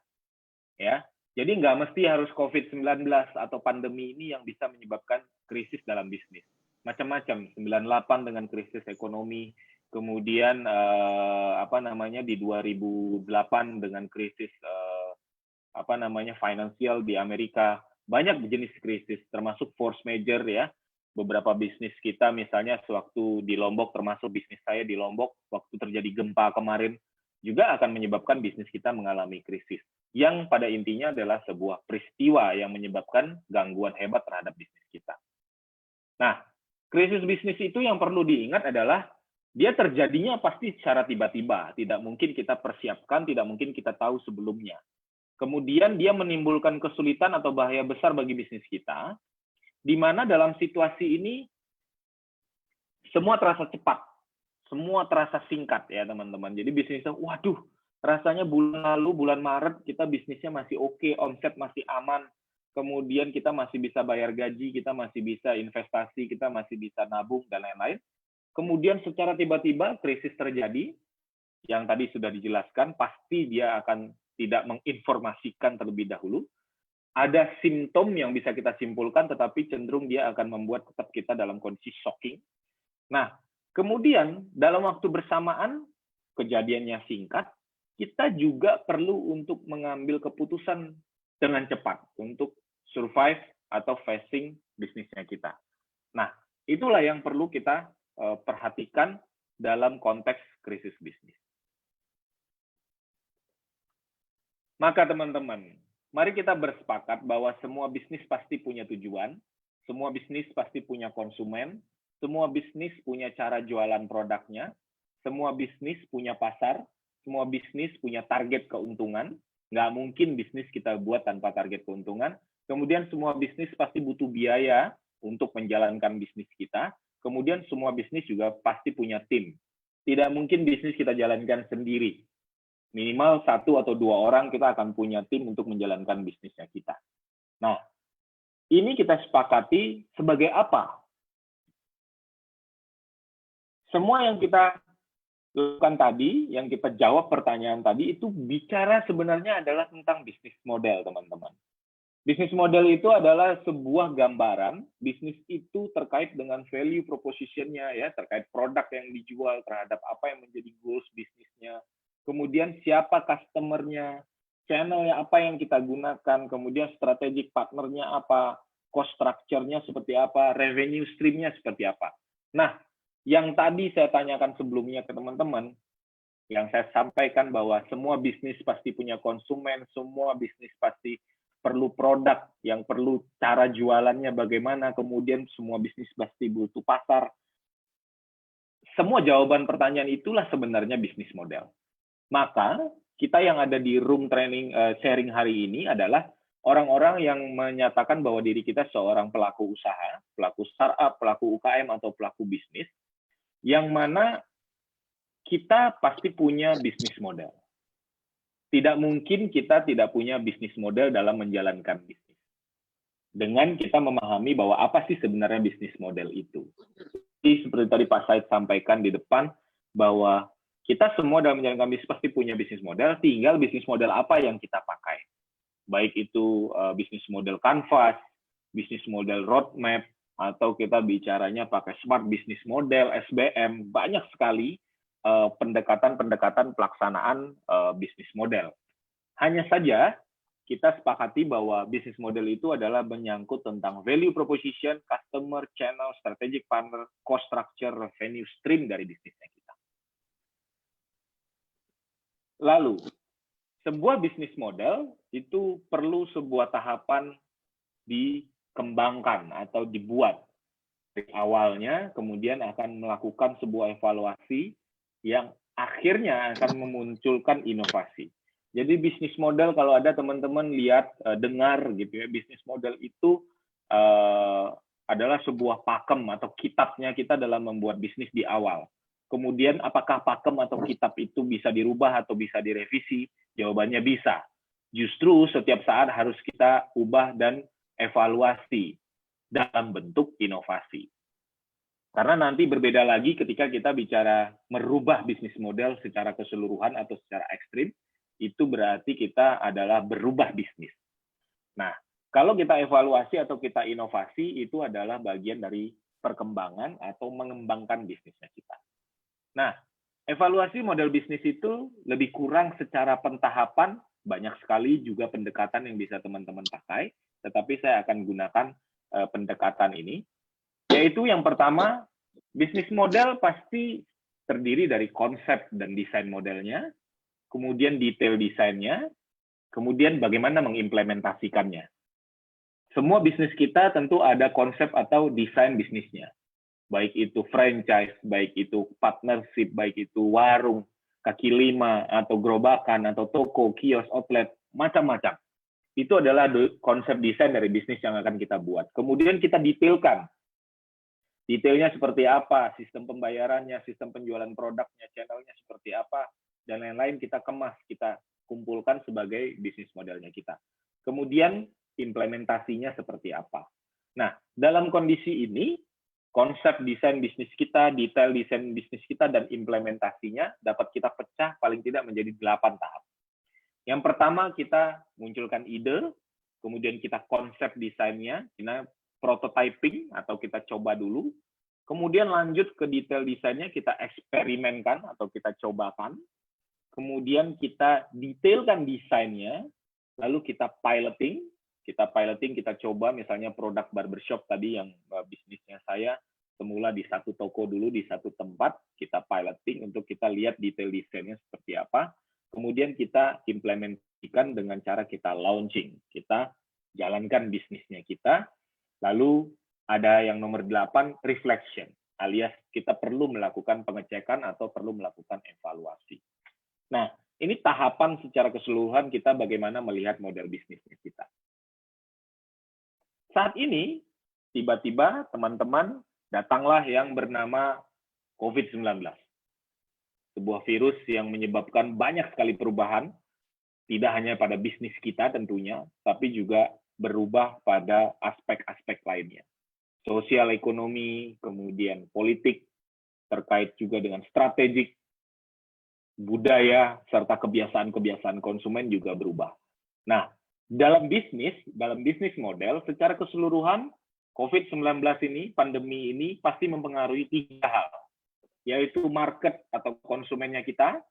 Speaker 5: Ya, jadi nggak mesti harus COVID-19 atau pandemi ini yang bisa menyebabkan krisis dalam bisnis. Macam-macam, 98 dengan krisis ekonomi, kemudian di 2008 dengan krisis finansial di Amerika. Banyak jenis krisis, termasuk force major ya. Beberapa bisnis kita misalnya sewaktu di Lombok, termasuk bisnis saya di Lombok, waktu terjadi gempa kemarin, juga akan menyebabkan bisnis kita mengalami krisis. Yang pada intinya adalah sebuah peristiwa yang menyebabkan gangguan hebat terhadap bisnis kita. Nah, krisis bisnis itu yang perlu diingat adalah dia terjadinya pasti secara tiba-tiba, tidak mungkin kita persiapkan, tidak mungkin kita tahu sebelumnya. Kemudian dia menimbulkan kesulitan atau bahaya besar bagi bisnis kita, di mana dalam situasi ini semua terasa cepat, semua terasa singkat ya teman-teman. Jadi bisnisnya, waduh, rasanya bulan lalu, bulan Maret, kita bisnisnya masih oke, omset masih aman, kemudian kita masih bisa bayar gaji, kita masih bisa investasi, kita masih bisa nabung, dan lain-lain. Kemudian secara tiba-tiba krisis terjadi, yang tadi sudah dijelaskan, pasti dia akan tidak menginformasikan terlebih dahulu. Ada simptom yang bisa kita simpulkan, tetapi cenderung dia akan membuat tetap kita dalam kondisi shocking. Nah, kemudian dalam waktu bersamaan, kejadiannya singkat, kita juga perlu untuk mengambil keputusan dengan cepat untuk survive atau facing bisnisnya kita. Nah, itulah yang perlu kita perhatikan dalam konteks krisis bisnis. Maka teman-teman, mari kita bersepakat bahwa semua bisnis pasti punya tujuan, semua bisnis pasti punya konsumen, semua bisnis punya cara jualan produknya, semua bisnis punya pasar, semua bisnis punya target keuntungan. Nggak mungkin bisnis kita buat tanpa target keuntungan. Kemudian semua bisnis pasti butuh biaya untuk menjalankan bisnis kita. Kemudian semua bisnis juga pasti punya tim. Tidak mungkin bisnis kita jalankan sendiri. Minimal 1 atau 2 orang kita akan punya tim untuk menjalankan bisnisnya kita. Nah, ini kita sepakati sebagai apa? Semua yang kita lakukan tadi, yang kita jawab pertanyaan tadi, itu bicara sebenarnya adalah tentang bisnis model, teman-teman. Bisnis model itu adalah sebuah gambaran, bisnis itu terkait dengan value proposition-nya, ya, terkait produk yang dijual, terhadap apa yang menjadi goals bisnisnya, kemudian siapa customer-nya, channel-nya apa yang kita gunakan, kemudian strategic partner-nya apa, cost structure-nya seperti apa, revenue stream-nya seperti apa. Nah, yang tadi saya tanyakan sebelumnya ke teman-teman, yang saya sampaikan bahwa semua bisnis pasti punya konsumen, semua bisnis pasti perlu produk, yang perlu cara jualannya bagaimana, kemudian semua bisnis pasti butuh pasar. Semua jawaban pertanyaan itulah sebenarnya bisnis model. Maka kita yang ada di room training sharing hari ini adalah orang-orang yang menyatakan bahwa diri kita seorang pelaku usaha, pelaku startup, pelaku UKM atau pelaku bisnis, yang mana kita pasti punya bisnis model. Tidak mungkin kita tidak punya bisnis model dalam menjalankan bisnis. Dengan kita memahami bahwa apa sih sebenarnya bisnis model itu. Jadi seperti tadi Pak Said sampaikan di depan, bahwa kita semua dalam menjalankan bisnis pasti punya bisnis model, tinggal bisnis model apa yang kita pakai. Baik itu bisnis model canvas, bisnis model roadmap, atau kita bicaranya pakai smart business model, SBM, banyak sekali pendekatan-pendekatan pelaksanaan bisnis model. Hanya saja kita sepakati bahwa bisnis model itu adalah menyangkut tentang value proposition, customer, channel, strategic partner, cost structure, revenue stream dari bisnisnya kita. Lalu, sebuah bisnis model itu perlu sebuah tahapan dikembangkan atau dibuat. Dari awalnya, kemudian akan melakukan sebuah evaluasi yang akhirnya akan memunculkan inovasi. Jadi bisnis model, kalau ada teman-teman lihat, dengar gitu ya, bisnis model itu adalah sebuah pakem atau kitabnya kita dalam membuat bisnis di awal. Kemudian apakah pakem atau kitab itu bisa dirubah atau bisa direvisi? Jawabannya bisa. Justru setiap saat harus kita ubah dan evaluasi dalam bentuk inovasi. Karena nanti berbeda lagi ketika kita bicara merubah bisnis model secara keseluruhan atau secara ekstrim, itu berarti kita adalah berubah bisnis. Nah, kalau kita evaluasi atau kita inovasi, itu adalah bagian dari perkembangan atau mengembangkan bisnisnya kita. Nah, evaluasi model bisnis itu lebih kurang secara pentahapan, banyak sekali juga pendekatan yang bisa teman-teman pakai, tetapi saya akan gunakan pendekatan ini, yaitu yang pertama, bisnis model pasti terdiri dari konsep dan desain modelnya, kemudian detail desainnya, kemudian bagaimana mengimplementasikannya. Semua bisnis kita tentu ada konsep atau desain bisnisnya. Baik itu franchise, baik itu partnership, baik itu warung, kaki lima, atau gerobakan, atau toko, kios, outlet, macam-macam. Itu adalah konsep desain dari bisnis yang akan kita buat. Kemudian kita detailkan. Detailnya seperti apa, sistem pembayarannya, sistem penjualan produknya, channelnya seperti apa, dan lain-lain kita kemas, kita kumpulkan sebagai bisnis modelnya kita. Kemudian implementasinya seperti apa. Nah, dalam kondisi ini, konsep desain bisnis kita, detail desain bisnis kita, dan implementasinya dapat kita pecah paling tidak menjadi 8 tahap. Yang pertama, kita munculkan ide, kemudian kita konsep desainnya, kita prototyping atau kita coba dulu, kemudian lanjut ke detail desainnya, kita eksperimenkan atau kita cobakan, kemudian kita detailkan desainnya, lalu kita piloting, kita coba misalnya produk barbershop tadi yang bisnisnya saya semula di satu toko dulu, di satu tempat, kita piloting untuk kita lihat detail desainnya seperti apa, kemudian kita implementasikan dengan cara kita launching, kita jalankan bisnisnya kita, lalu ada yang nomor 8, reflection, alias kita perlu melakukan pengecekan atau perlu melakukan evaluasi. Nah, ini tahapan secara keseluruhan kita bagaimana melihat model bisnisnya kita. Saat ini, tiba-tiba teman-teman datanglah yang bernama COVID-19. Sebuah virus yang menyebabkan banyak sekali perubahan, tidak hanya pada bisnis kita tentunya, tapi juga berubah pada aspek-aspek lainnya. Sosial ekonomi, kemudian politik, terkait juga dengan strategik, budaya, serta kebiasaan-kebiasaan konsumen juga berubah. Nah, dalam bisnis model, secara keseluruhan, COVID-19 ini, pandemi ini, pasti mempengaruhi 3 hal, yaitu market atau konsumennya kita,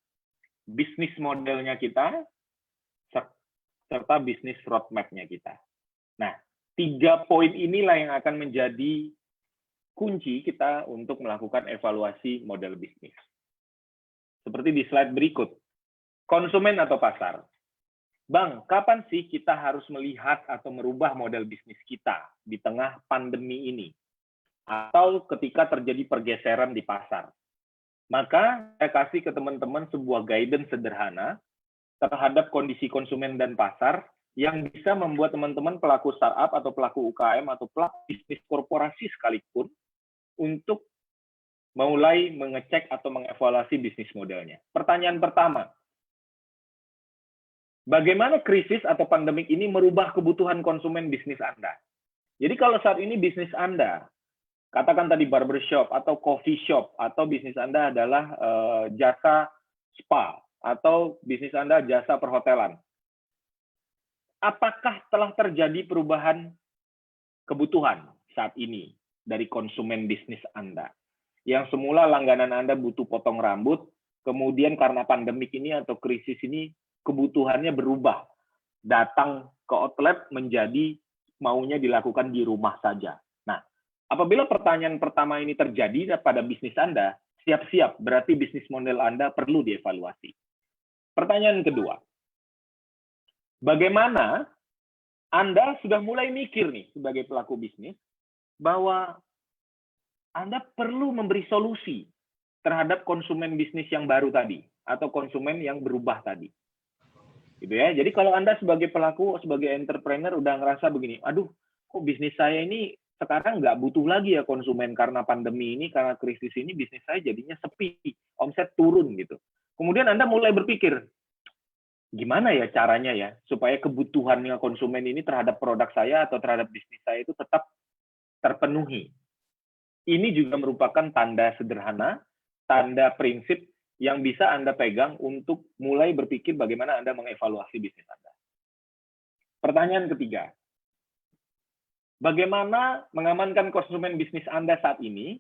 Speaker 5: bisnis modelnya kita, serta bisnis roadmap-nya kita. Nah, 3 poin inilah yang akan menjadi kunci kita untuk melakukan evaluasi model bisnis. Seperti di slide berikut, konsumen atau pasar. Bang, kapan sih kita harus melihat atau merubah model bisnis kita di tengah pandemi ini? Atau ketika terjadi pergeseran di pasar? Maka saya kasih ke teman-teman sebuah guidance sederhana terhadap kondisi konsumen dan pasar yang bisa membuat teman-teman pelaku startup atau pelaku UKM atau pelaku bisnis korporasi sekalipun untuk mulai mengecek atau mengevaluasi bisnis modelnya. Pertanyaan pertama, bagaimana krisis atau pandemik ini merubah kebutuhan konsumen bisnis Anda? Jadi kalau saat ini bisnis Anda, katakan tadi barbershop atau coffee shop, atau bisnis Anda adalah jasa spa, atau bisnis Anda jasa perhotelan. Apakah telah terjadi perubahan kebutuhan saat ini dari konsumen bisnis Anda? Yang semula langganan Anda butuh potong rambut, kemudian karena pandemik ini atau krisis ini, kebutuhannya berubah. Datang ke outlet menjadi maunya dilakukan di rumah saja. Nah, apabila pertanyaan pertama ini terjadi pada bisnis Anda, siap-siap, berarti bisnis model Anda perlu dievaluasi. Pertanyaan kedua, bagaimana Anda sudah mulai mikir nih sebagai pelaku bisnis, bahwa Anda perlu memberi solusi terhadap konsumen bisnis yang baru tadi, atau konsumen yang berubah tadi. Gitu ya. Jadi kalau Anda sebagai pelaku, sebagai entrepreneur udah ngerasa begini, aduh, kok bisnis saya ini sekarang nggak butuh lagi ya konsumen karena pandemi ini, karena krisis ini bisnis saya jadinya sepi, omset turun gitu. Kemudian Anda mulai berpikir, gimana ya caranya ya supaya kebutuhannya konsumen ini terhadap produk saya atau terhadap bisnis saya itu tetap terpenuhi. Ini juga merupakan tanda sederhana, tanda prinsip yang bisa Anda pegang untuk mulai berpikir bagaimana Anda mengevaluasi bisnis Anda. Pertanyaan ketiga, bagaimana mengamankan konsumen bisnis Anda saat ini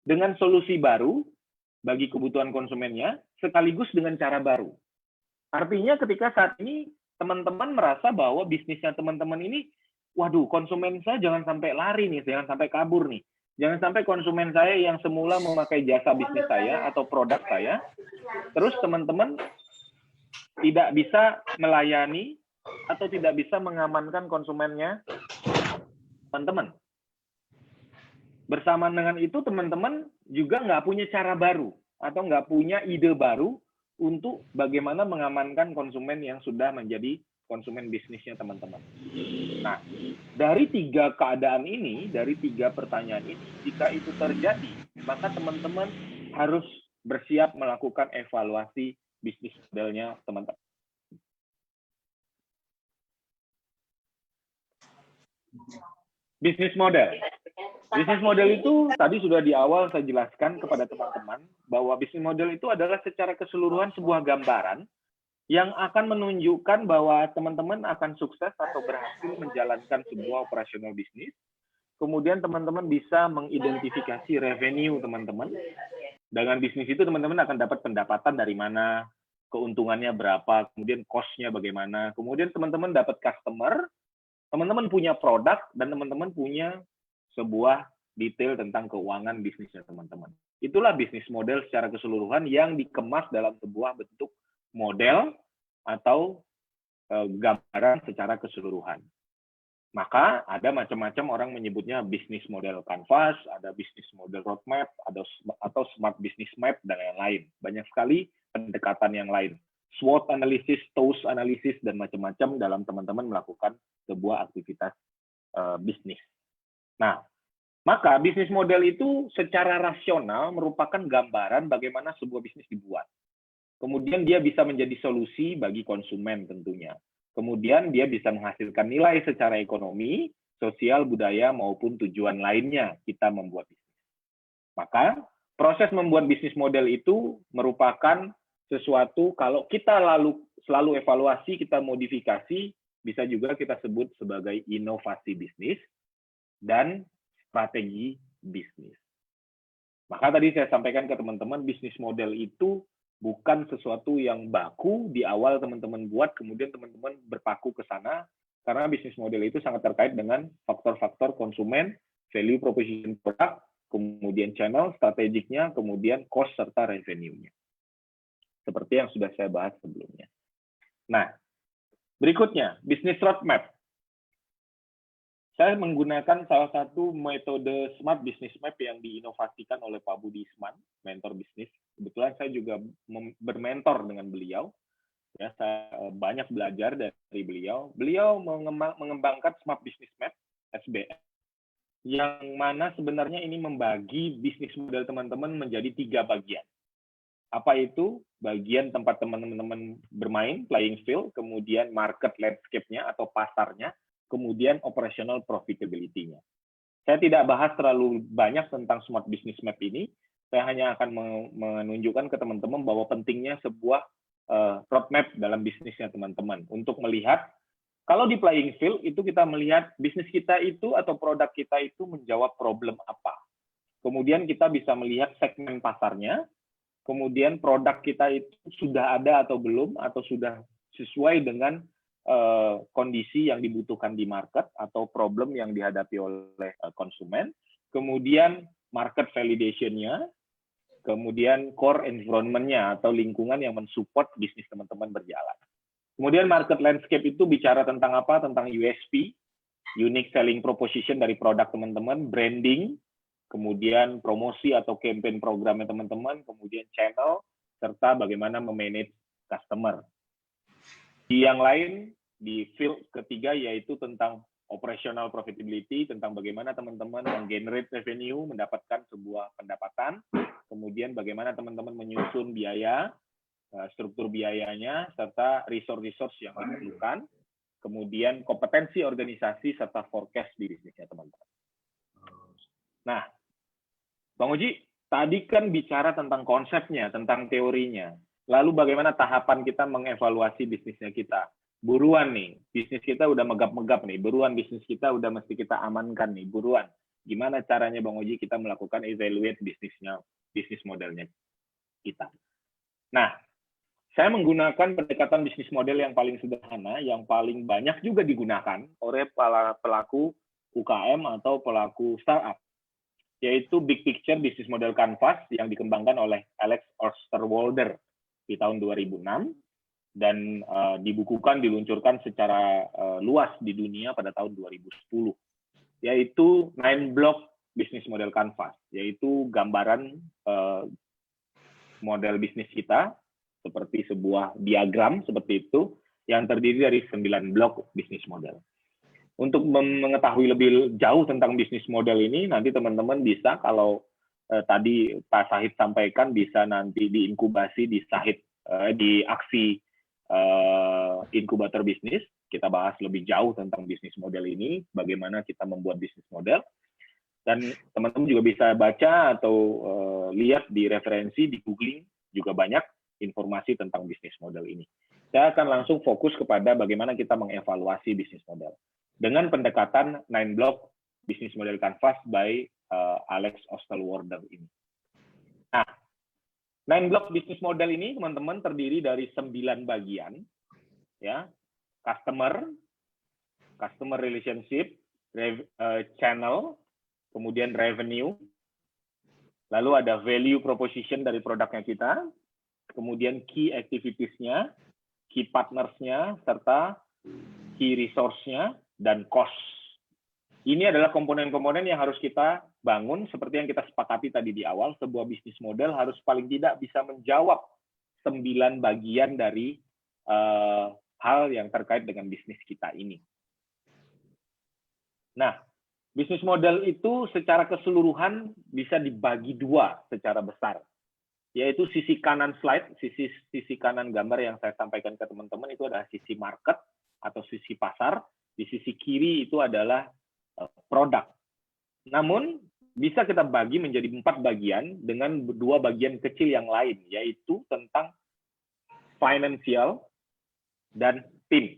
Speaker 5: dengan solusi baru bagi kebutuhan konsumennya, sekaligus dengan cara baru. Artinya ketika saat ini teman-teman merasa bahwa bisnisnya teman-teman ini, waduh, konsumen saya jangan sampai lari nih, jangan sampai kabur nih. Jangan sampai konsumen saya yang semula memakai jasa bisnis saya atau produk saya, terus teman-teman tidak bisa melayani atau tidak bisa mengamankan konsumennya teman-teman. Bersamaan dengan itu, teman-teman juga nggak punya cara baru atau nggak punya ide baru untuk bagaimana mengamankan konsumen yang sudah menjadi konsumen bisnisnya teman-teman. Nah, dari 3 keadaan ini, dari 3 pertanyaan ini, jika itu terjadi, maka teman-teman harus bersiap melakukan evaluasi bisnis modelnya teman-teman. Bisnis model. Bisnis model itu tadi sudah di awal saya jelaskan kepada teman-teman bahwa bisnis model itu adalah secara keseluruhan sebuah gambaran yang akan menunjukkan bahwa teman-teman akan sukses atau berhasil menjalankan sebuah operasional bisnis. Kemudian teman-teman bisa mengidentifikasi revenue teman-teman. Dengan bisnis itu teman-teman akan dapat pendapatan dari mana, keuntungannya berapa, kemudian cost-nya bagaimana. Kemudian teman-teman dapat customer, teman-teman punya produk, dan teman-teman punya sebuah detail tentang keuangan bisnisnya teman-teman. Itulah bisnis model secara keseluruhan yang dikemas dalam sebuah bentuk model atau gambaran secara keseluruhan. Maka ada macam-macam orang menyebutnya bisnis model canvas, ada bisnis model roadmap, atau smart business map, dan lain-lain. Banyak sekali pendekatan yang lain. SWOT analysis, TOWS analysis, dan macam-macam dalam teman-teman melakukan sebuah aktivitas bisnis. Nah, maka bisnis model itu secara rasional merupakan gambaran bagaimana sebuah bisnis dibuat. Kemudian dia bisa menjadi solusi bagi konsumen tentunya. Kemudian dia bisa menghasilkan nilai secara ekonomi, sosial, budaya, maupun tujuan lainnya kita membuat bisnis. Maka proses membuat bisnis model itu merupakan sesuatu kalau kita selalu evaluasi, kita modifikasi, bisa juga kita sebut sebagai inovasi bisnis dan strategi bisnis. Maka tadi saya sampaikan ke teman-teman, bisnis model itu bukan sesuatu yang baku di awal teman-teman buat, kemudian teman-teman berpaku ke sana, karena bisnis model itu sangat terkait dengan faktor-faktor konsumen, value proposition produk, kemudian channel, strategiknya, kemudian cost, serta revenue-nya. Seperti yang sudah saya bahas sebelumnya. Nah, berikutnya, bisnis roadmap. Saya menggunakan salah satu metode Smart Business Map yang diinovasikan oleh Pak Budi Isman, mentor bisnis. Kebetulan saya juga bermentor dengan beliau. Ya, saya banyak belajar dari beliau. Beliau mengembangkan Smart Business Map, SBM, yang mana sebenarnya ini membagi bisnis model teman-teman menjadi 3 bagian. Apa itu? Bagian tempat teman-teman bermain, playing field, kemudian market landscape-nya atau pasarnya, kemudian operational profitability-nya. Saya tidak bahas terlalu banyak tentang Smart Business Map ini, saya hanya akan menunjukkan ke teman-teman bahwa pentingnya sebuah roadmap dalam bisnisnya teman-teman, untuk melihat, kalau di playing field itu kita melihat bisnis kita itu atau produk kita itu menjawab problem apa. Kemudian kita bisa melihat segmen pasarnya, kemudian produk kita itu sudah ada atau belum, atau sudah sesuai dengan kondisi yang dibutuhkan di market atau problem yang dihadapi oleh konsumen, kemudian market validation-nya, kemudian core environment-nya atau lingkungan yang mensupport bisnis teman-teman berjalan. Kemudian market landscape itu bicara tentang apa? Tentang USP, unique selling proposition dari produk teman-teman, branding, kemudian promosi atau campaign programnya teman-teman, kemudian channel, serta bagaimana memanage customer. Di yang lain, di field ketiga yaitu tentang operational profitability, tentang bagaimana teman-teman menggenerate revenue, mendapatkan sebuah pendapatan, kemudian bagaimana teman-teman menyusun biaya, struktur biayanya, serta resource-resource yang diperlukan, kemudian kompetensi organisasi, serta forecast di bisnisnya teman-teman. Nah, Bang Uji, tadi kan bicara tentang konsepnya, tentang teorinya. Lalu bagaimana tahapan kita mengevaluasi bisnisnya kita? Buruan nih, bisnis kita udah megap-megap nih, buruan bisnis kita udah mesti kita amankan nih, buruan. Gimana caranya Bang Uji kita melakukan evaluate bisnisnya, bisnis modelnya kita? Nah, saya menggunakan pendekatan bisnis model yang paling sederhana, yang paling banyak juga digunakan oleh para pelaku UKM atau pelaku startup, yaitu Big Picture Business Model Canvas yang dikembangkan oleh Alex Osterwalder di tahun 2006, dan diluncurkan secara luas di dunia pada tahun 2010, yaitu 9 block business model canvas, yaitu gambaran model bisnis kita seperti sebuah diagram seperti itu yang terdiri dari 9 blok bisnis model. Untuk mengetahui lebih jauh tentang bisnis model ini, nanti teman-teman bisa, kalau tadi Pak Sahid sampaikan, bisa nanti diinkubasi di Sahid di aksi inkubator bisnis. Kita bahas lebih jauh tentang bisnis model ini, bagaimana kita membuat bisnis model. Dan teman-teman juga bisa baca atau lihat di referensi, di googling, juga banyak informasi tentang bisnis model ini. Saya akan langsung fokus kepada bagaimana kita mengevaluasi bisnis model. Dengan pendekatan 9 block bisnis model canvas by Alex Osterwalder ini. Nah, 9 block bisnis model ini, teman-teman, terdiri dari 9 bagian, ya. Customer relationship, channel, kemudian revenue, lalu ada value proposition dari produknya kita, kemudian key activities-nya, key partners-nya, serta key resource-nya, dan cost. Ini adalah komponen-komponen yang harus kita bangun, seperti yang kita sepakati tadi di awal, sebuah bisnis model harus paling tidak bisa menjawab 9 bagian dari hal yang terkait dengan bisnis kita ini. Nah, bisnis model itu secara keseluruhan bisa dibagi 2 secara besar, yaitu sisi kanan slide, sisi kanan gambar yang saya sampaikan ke teman-teman itu adalah sisi market atau sisi pasar, di sisi kiri itu adalah produk. Namun bisa kita bagi menjadi 4 bagian dengan 2 bagian kecil yang lain, yaitu tentang financial dan tim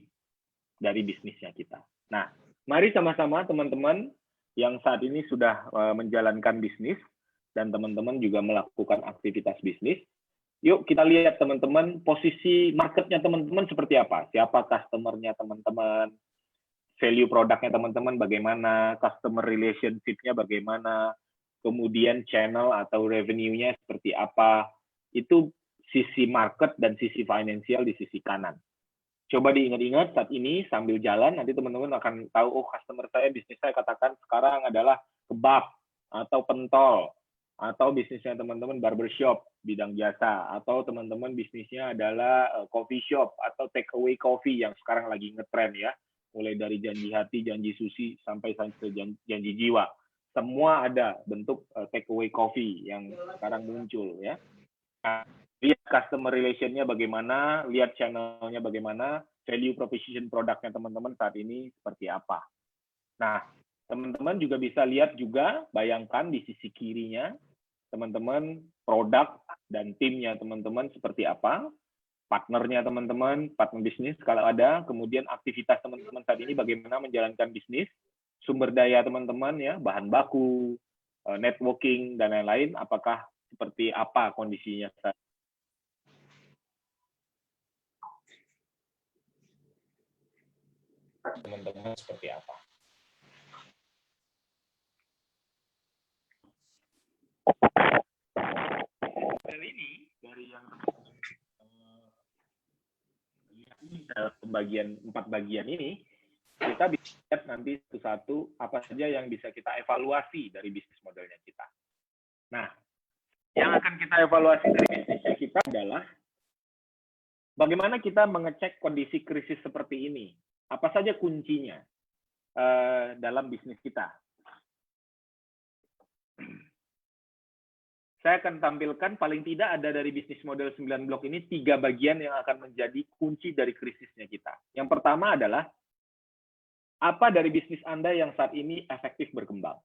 Speaker 5: dari bisnisnya kita. Nah, mari sama-sama teman-teman yang saat ini sudah menjalankan bisnis dan teman-teman juga melakukan aktivitas bisnis. Yuk kita lihat teman-teman posisi marketnya teman-teman seperti apa. Siapa customer-nya teman-teman, value produknya teman-teman bagaimana, customer relationship-nya bagaimana, kemudian channel atau revenue-nya seperti apa. Itu sisi market dan sisi financial di sisi kanan. Coba diingat-ingat saat ini sambil jalan, nanti teman-teman akan tahu, oh customer saya, bisnis saya katakan sekarang adalah kebab atau pentol, atau bisnisnya teman-teman barbershop, bidang jasa, atau teman-teman bisnisnya adalah coffee shop atau take away coffee yang sekarang lagi ngetren ya, mulai dari janji hati, janji susi, sampai janji jiwa. Semua ada bentuk take away coffee yang sekarang muncul ya. Nah, lihat customer relation-nya bagaimana, lihat channel-nya bagaimana, value proposition produknya teman-teman saat ini seperti apa. Nah, teman-teman juga bisa lihat juga, bayangkan di sisi kirinya, teman-teman produk dan timnya teman-teman seperti apa, partnernya teman-teman, partner bisnis kalau ada, kemudian aktivitas teman-teman saat ini bagaimana menjalankan bisnis, sumber daya teman-teman ya, bahan baku, networking, dan lain-lain, apakah seperti apa kondisinya saat teman-teman seperti apa. Dan ini dari yang dalam pembagian 4 bagian ini, kita bisa lihat nanti satu-satu apa saja yang bisa kita evaluasi dari bisnis modelnya kita. Nah, yang akan kita evaluasi dari bisnisnya kita adalah bagaimana kita mengecek kondisi krisis seperti ini. Apa saja kuncinya dalam bisnis kita. Saya akan tampilkan paling tidak ada dari bisnis model 9 blok ini 3 bagian yang akan menjadi kunci dari krisisnya kita. Yang pertama adalah apa dari bisnis Anda yang saat ini efektif berkembang.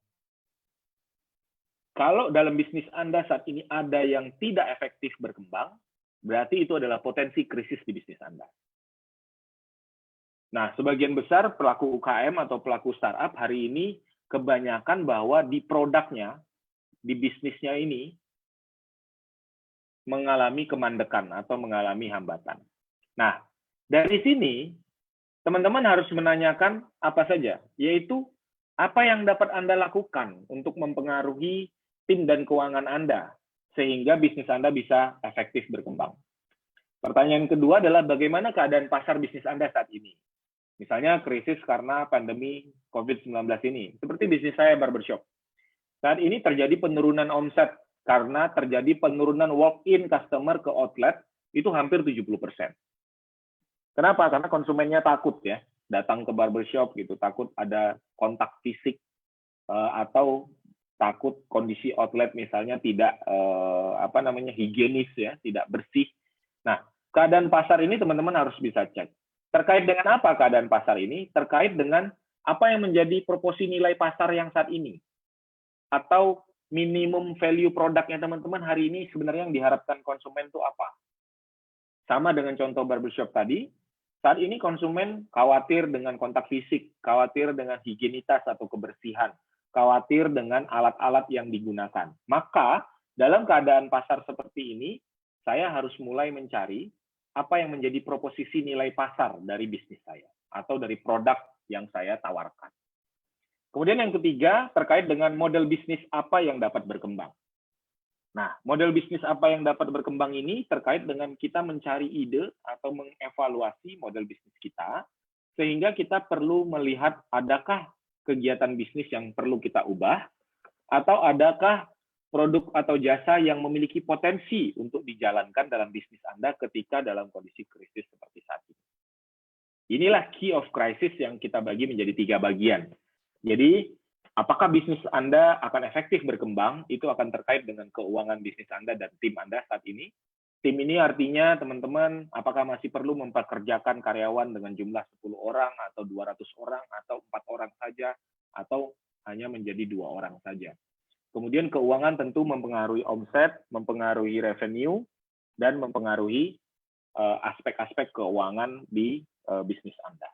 Speaker 5: Kalau dalam bisnis Anda saat ini ada yang tidak efektif berkembang, berarti itu adalah potensi krisis di bisnis Anda. Nah, sebagian besar pelaku UKM atau pelaku startup hari ini kebanyakan bahwa di produknya, di bisnisnya ini, mengalami kemandekan atau mengalami hambatan. Nah, dari sini, teman-teman harus menanyakan apa saja, yaitu apa yang dapat Anda lakukan untuk mempengaruhi tim dan keuangan Anda, sehingga bisnis Anda bisa efektif berkembang. Pertanyaan kedua adalah bagaimana keadaan pasar bisnis Anda saat ini. Misalnya krisis karena pandemi COVID-19 ini, seperti bisnis saya barbershop. Saat ini terjadi penurunan omset karena terjadi penurunan walk-in customer ke outlet itu hampir 70%. Kenapa? Karena konsumennya takut ya, datang ke barbershop gitu, takut ada kontak fisik atau takut kondisi outlet misalnya tidak higienis ya, tidak bersih. Nah, keadaan pasar ini teman-teman harus bisa cek. Terkait dengan apa keadaan pasar ini? Terkait dengan apa yang menjadi proporsi nilai pasar yang saat ini. Atau minimum value produknya teman-teman hari ini sebenarnya yang diharapkan konsumen itu apa? Sama dengan contoh barbershop tadi, saat ini konsumen khawatir dengan kontak fisik, khawatir dengan higienitas atau kebersihan, khawatir dengan alat-alat yang digunakan. Maka dalam keadaan pasar seperti ini, saya harus mulai mencari apa yang menjadi proposisi nilai pasar dari bisnis saya atau dari produk yang saya tawarkan. Kemudian yang ketiga, terkait dengan model bisnis apa yang dapat berkembang. Nah, model bisnis apa yang dapat berkembang ini terkait dengan kita mencari ide atau mengevaluasi model bisnis kita, sehingga kita perlu melihat adakah kegiatan bisnis yang perlu kita ubah, atau adakah produk atau jasa yang memiliki potensi untuk dijalankan dalam bisnis Anda ketika dalam kondisi krisis seperti saat ini. Inilah key of crisis yang kita bagi menjadi 3 bagian. Jadi, apakah bisnis Anda akan efektif berkembang, itu akan terkait dengan keuangan bisnis Anda dan tim Anda saat ini. Tim ini artinya, teman-teman, apakah masih perlu mempekerjakan karyawan dengan jumlah 10 orang, atau 200 orang, atau 4 orang saja, atau hanya menjadi 2 orang saja. Kemudian keuangan tentu mempengaruhi omset, mempengaruhi revenue, dan mempengaruhi aspek-aspek keuangan di bisnis Anda.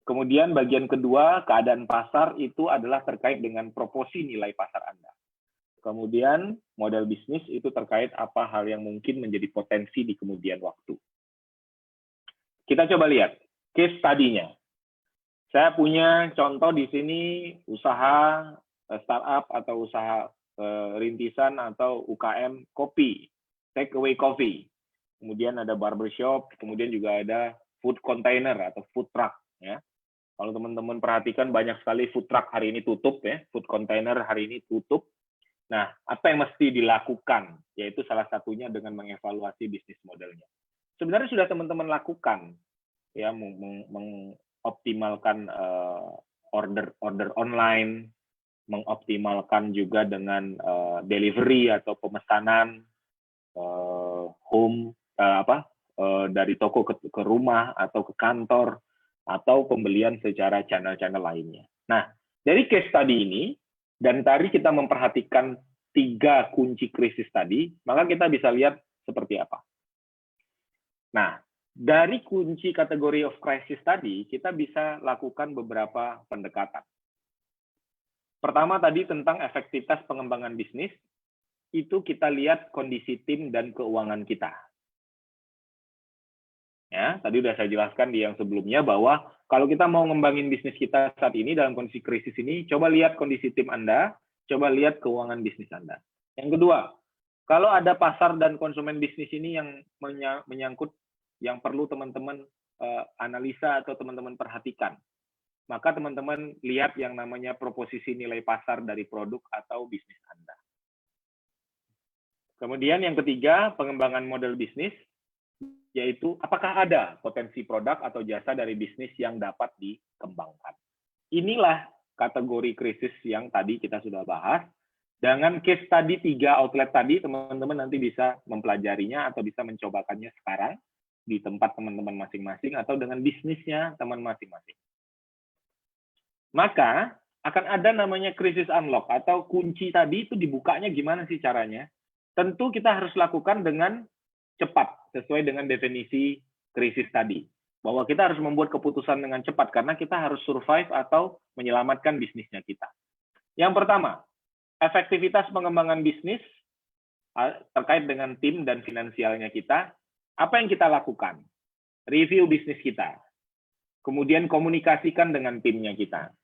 Speaker 5: Kemudian bagian kedua, keadaan pasar itu adalah terkait dengan proporsi nilai pasar Anda. Kemudian model bisnis itu terkait apa hal yang mungkin menjadi potensi di kemudian waktu. Kita coba lihat case study-nya. Saya punya contoh di sini usaha startup atau usaha rintisan atau UKM kopi, take away coffee. Kemudian ada barbershop, kemudian juga ada food container atau food truck, ya. Kalau teman-teman perhatikan banyak sekali food truck hari ini tutup, ya, food container hari ini tutup. Nah, apa yang mesti dilakukan? Yaitu salah satunya dengan mengevaluasi bisnis modelnya. Sebenarnya sudah teman-teman lakukan, ya, mengoptimalkan order online, mengoptimalkan juga dengan delivery atau pemesanan dari toko ke rumah atau ke kantor, atau pembelian secara channel-channel lainnya. Nah, dari case study ini, dan tadi kita memperhatikan 3 kunci krisis tadi, maka kita bisa lihat seperti apa. Nah, dari kunci kategori of crisis tadi, kita bisa lakukan beberapa pendekatan. Pertama tadi tentang efektivitas pengembangan bisnis, itu kita lihat kondisi tim dan keuangan kita. Ya, tadi udah saya jelaskan di yang sebelumnya bahwa kalau kita mau ngembangin bisnis kita saat ini dalam kondisi krisis ini, coba lihat kondisi tim Anda, coba lihat keuangan bisnis Anda. Yang kedua, kalau ada pasar dan konsumen bisnis ini yang menyangkut, yang perlu teman-teman analisa atau teman-teman perhatikan, maka teman-teman lihat yang namanya proposisi nilai pasar dari produk atau bisnis Anda. Kemudian yang ketiga, pengembangan model bisnis, yaitu apakah ada potensi produk atau jasa dari bisnis yang dapat dikembangkan. Inilah kategori krisis yang tadi kita sudah bahas. Dengan case tadi 3 outlet tadi, teman-teman nanti bisa mempelajarinya atau bisa mencobakannya sekarang di tempat teman-teman masing-masing atau dengan bisnisnya teman masing-masing. Maka akan ada namanya krisis unlock atau kunci tadi itu dibukanya gimana sih caranya? Tentu kita harus lakukan dengan cepat, sesuai dengan definisi krisis tadi. Bahwa kita harus membuat keputusan dengan cepat, karena kita harus survive atau menyelamatkan bisnisnya kita. Yang pertama, efektivitas pengembangan bisnis terkait dengan tim dan finansialnya kita. Apa yang kita lakukan? Review bisnis kita. Kemudian komunikasikan dengan timnya kita.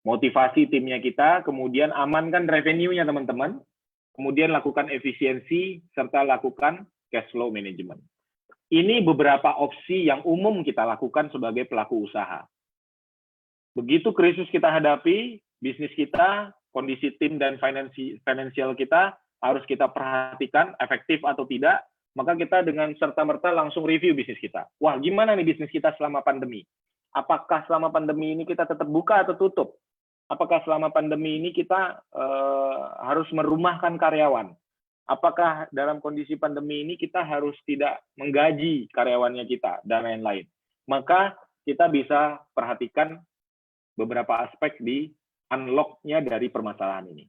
Speaker 5: Motivasi timnya kita, kemudian amankan revenue-nya teman-teman. Kemudian lakukan efisiensi, serta lakukan cash flow management. Ini beberapa opsi yang umum kita lakukan sebagai pelaku usaha. Begitu krisis kita hadapi, bisnis kita, kondisi tim dan finansial kita harus kita perhatikan efektif atau tidak, maka kita dengan serta-merta langsung review bisnis kita. Wah, gimana nih bisnis kita selama pandemi? Apakah selama pandemi ini kita tetap buka atau tutup? Apakah selama pandemi ini kita harus merumahkan karyawan? Apakah dalam kondisi pandemi ini kita harus tidak menggaji karyawannya kita dan lain-lain? Maka kita bisa perhatikan beberapa aspek di unlock-nya dari permasalahan ini.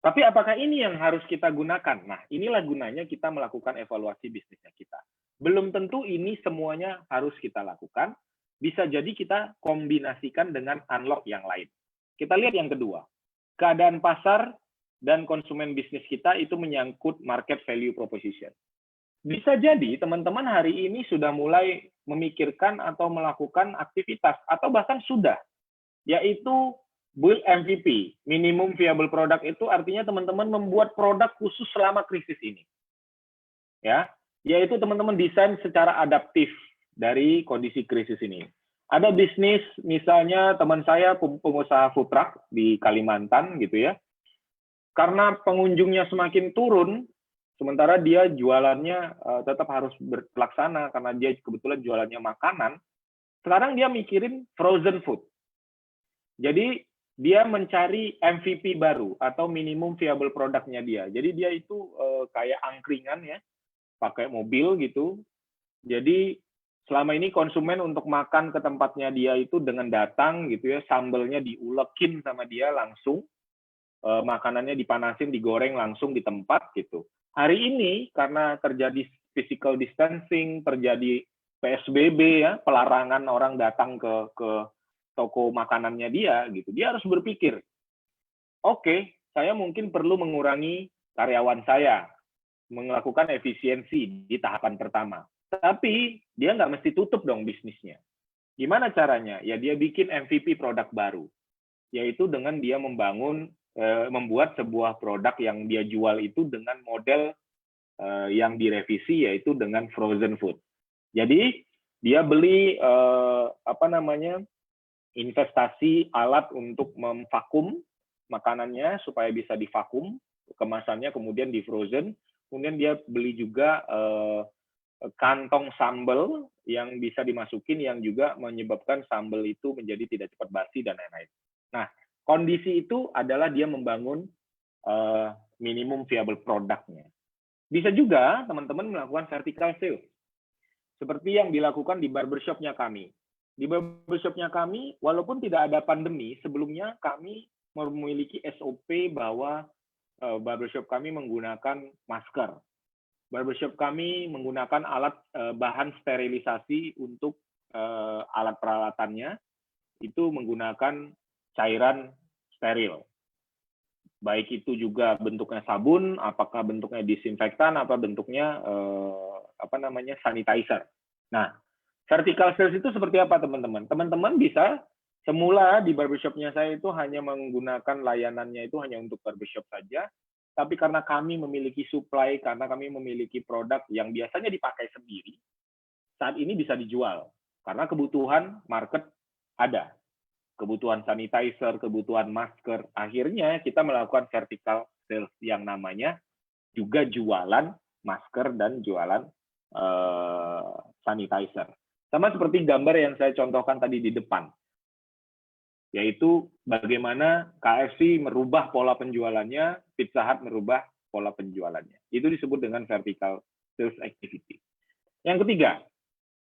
Speaker 5: Tapi apakah ini yang harus kita gunakan? Nah, inilah gunanya kita melakukan evaluasi bisnisnya kita. Belum tentu ini semuanya harus kita lakukan. Bisa jadi kita kombinasikan dengan unlock yang lain. Kita lihat yang kedua. Keadaan pasar dan konsumen bisnis kita itu menyangkut market value proposition. Bisa jadi teman-teman hari ini sudah mulai memikirkan atau melakukan aktivitas, atau bahkan sudah, yaitu build MVP, minimum viable product. Itu artinya teman-teman membuat produk khusus selama krisis ini. Ya, yaitu teman-teman desain secara adaptif dari kondisi krisis ini. Ada bisnis, misalnya teman saya pengusaha food truck di Kalimantan gitu ya. Karena pengunjungnya semakin turun, sementara dia jualannya tetap harus berlaksana karena dia kebetulan jualannya makanan. Sekarang dia mikirin frozen food. Jadi dia mencari MVP baru atau minimum viable product-nya dia. Jadi dia itu kayak angkringan ya, pakai mobil gitu. Jadi selama ini konsumen untuk makan ke tempatnya dia itu dengan datang gitu ya, sambelnya diulekin sama dia langsung, makanannya dipanasin, digoreng langsung di tempat gitu. Hari ini karena terjadi physical distancing, terjadi PSBB ya, pelarangan orang datang ke toko makanannya dia gitu. Dia harus berpikir, oke, saya mungkin perlu mengurangi karyawan saya, melakukan efisiensi di tahapan pertama. Tapi dia nggak mesti tutup dong bisnisnya. Gimana caranya? Ya dia bikin MVP produk baru, yaitu dengan dia membuat sebuah produk yang dia jual itu dengan model yang direvisi, yaitu dengan frozen food. Jadi dia beli investasi alat untuk memvakum makanannya supaya bisa divakum, kemasannya kemudian di frozen, kemudian dia beli juga kantong sambal yang bisa dimasukin yang juga menyebabkan sambal itu menjadi tidak cepat basi dan lain-lain. Nah, kondisi itu adalah dia membangun minimum viable product-nya. Bisa juga teman-teman melakukan vertical sales, seperti yang dilakukan di barbershop-nya kami. Di barbershop-nya kami, walaupun tidak ada pandemi, sebelumnya kami memiliki SOP bahwa barbershop kami menggunakan masker. Barbershop kami menggunakan alat bahan sterilisasi untuk alat peralatannya, itu menggunakan cairan steril. Baik itu juga bentuknya sabun, apakah bentuknya disinfektan, apa bentuknya sanitizer. Nah, vertical sales itu seperti apa teman-teman? Teman-teman bisa semula di barbershop-nya saya itu hanya menggunakan layanannya itu hanya untuk barbershop saja, tapi karena kami memiliki supply, karena kami memiliki produk yang biasanya dipakai sendiri, saat ini bisa dijual. Karena kebutuhan market ada. Kebutuhan sanitizer, kebutuhan masker. Akhirnya kita melakukan vertical sales yang namanya juga jualan masker dan jualan sanitizer. Sama seperti gambar yang saya contohkan tadi di depan, yaitu bagaimana KFC merubah pola penjualannya, Pizza Hut merubah pola penjualannya. Itu disebut dengan vertical sales activity. Yang ketiga,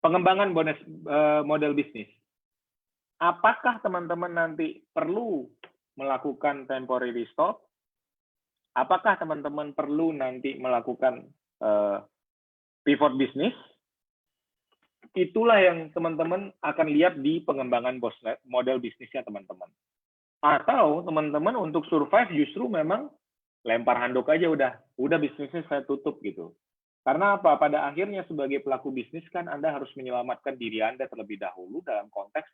Speaker 5: pengembangan model bisnis. Apakah teman-teman nanti perlu melakukan temporary stop? Apakah teman-teman perlu nanti melakukan pivot bisnis? Itulah yang teman-teman akan lihat di pengembangan model bisnisnya teman-teman. Atau teman-teman untuk survive justru memang lempar handuk aja udah bisnisnya saya tutup gitu. Karena apa? Pada akhirnya sebagai pelaku bisnis kan Anda harus menyelamatkan diri Anda terlebih dahulu dalam konteks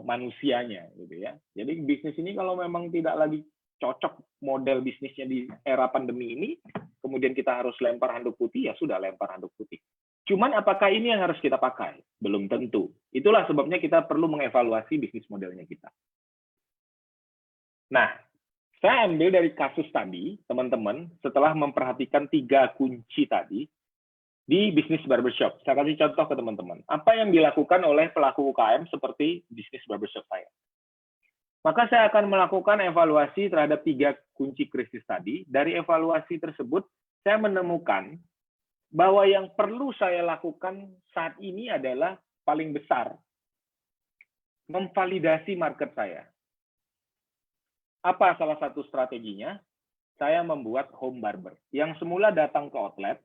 Speaker 5: manusianya gitu ya. Jadi bisnis ini kalau memang tidak lagi cocok model bisnisnya di era pandemi ini, kemudian kita harus lempar handuk putih, ya sudah lempar handuk putih. Cuman apakah ini yang harus kita pakai? Belum tentu. Itulah sebabnya kita perlu mengevaluasi bisnis modelnya kita. Nah, saya ambil dari kasus tadi, teman-teman, setelah memperhatikan 3 kunci tadi, di bisnis barbershop. Saya kasih contoh ke teman-teman. Apa yang dilakukan oleh pelaku UKM seperti bisnis barbershop saya? Maka saya akan melakukan evaluasi terhadap 3 kunci krisis tadi. Dari evaluasi tersebut, saya menemukan bahwa yang perlu saya lakukan saat ini adalah paling besar, memvalidasi market saya. Apa salah satu strateginya? Saya membuat home barber. Yang semula datang ke outlet,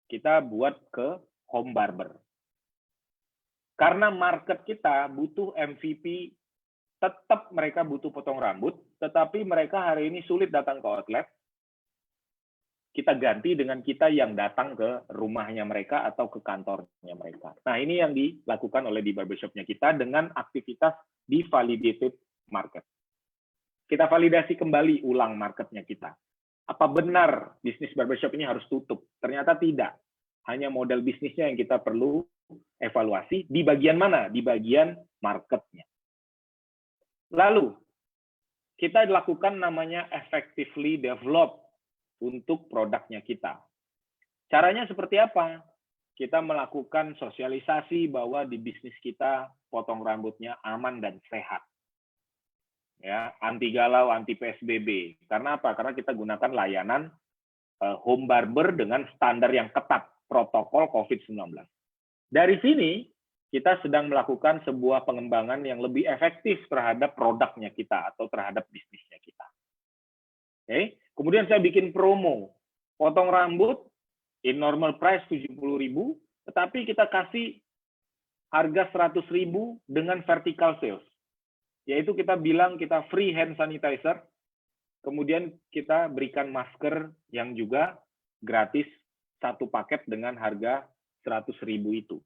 Speaker 5: kita buat ke home barber. Karena market kita butuh MVP, tetap mereka butuh potong rambut, tetapi mereka hari ini sulit datang ke outlet. Kita ganti dengan kita yang datang ke rumahnya mereka atau ke kantornya mereka. Nah, ini yang dilakukan oleh di barbershop-nya kita dengan aktivitas di validated market. Kita validasi kembali ulang marketnya kita. Apa benar bisnis barbershop ini harus tutup? Ternyata tidak. Hanya model bisnisnya yang kita perlu evaluasi. Di bagian mana? Di bagian marketnya. Lalu, kita lakukan namanya effectively develop untuk produknya kita. Caranya seperti apa? Kita melakukan sosialisasi bahwa di bisnis kita potong rambutnya aman dan sehat. Ya, anti galau, anti PSBB. Karena apa? Karena kita gunakan layanan home barber dengan standar yang ketat, protokol COVID-19. Dari sini, kita sedang melakukan sebuah pengembangan yang lebih efektif terhadap produknya kita atau terhadap bisnisnya kita. Oke. Kemudian saya bikin promo, potong rambut, in normal price 70.000, tetapi kita kasih harga 100.000 dengan vertical sales. Yaitu kita bilang kita free hand sanitizer, kemudian kita berikan masker yang juga gratis, satu paket dengan harga 100.000 itu.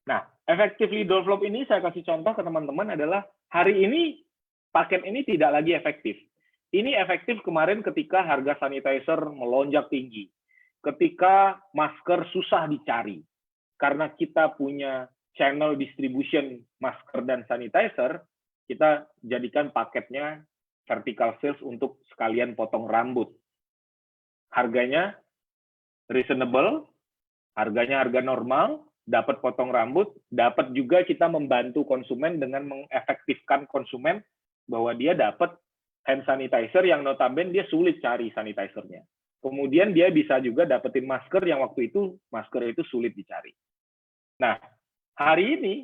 Speaker 5: Nah, effectively develop ini saya kasih contoh ke teman-teman adalah hari ini paket ini tidak lagi efektif. Ini efektif kemarin ketika harga sanitizer melonjak tinggi. Ketika masker susah dicari. Karena kita punya channel distribution masker dan sanitizer, kita jadikan paketnya vertical sales untuk sekalian potong rambut. Harganya reasonable, harganya harga normal, dapat potong rambut, dapat juga kita membantu konsumen dengan mengefektifkan konsumen bahwa dia dapat hand sanitizer yang notabene dia sulit cari sanitizernya. Kemudian dia bisa juga dapetin masker yang waktu itu masker itu sulit dicari. Nah, hari ini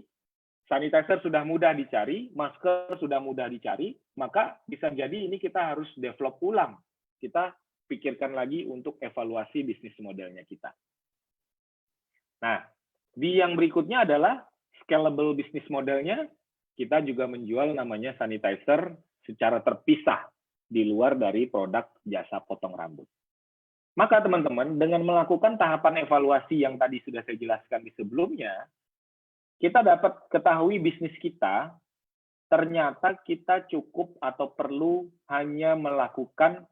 Speaker 5: sanitizer sudah mudah dicari, masker sudah mudah dicari, maka bisa jadi ini kita harus develop ulang. Kita pikirkan lagi untuk evaluasi bisnis modelnya kita. Nah, di yang berikutnya adalah scalable business modelnya, kita juga menjual namanya sanitizer secara terpisah di luar dari produk jasa potong rambut. Maka teman-teman, dengan melakukan tahapan evaluasi yang tadi sudah saya jelaskan di sebelumnya, kita dapat ketahui bisnis kita, ternyata kita cukup atau perlu hanya melakukan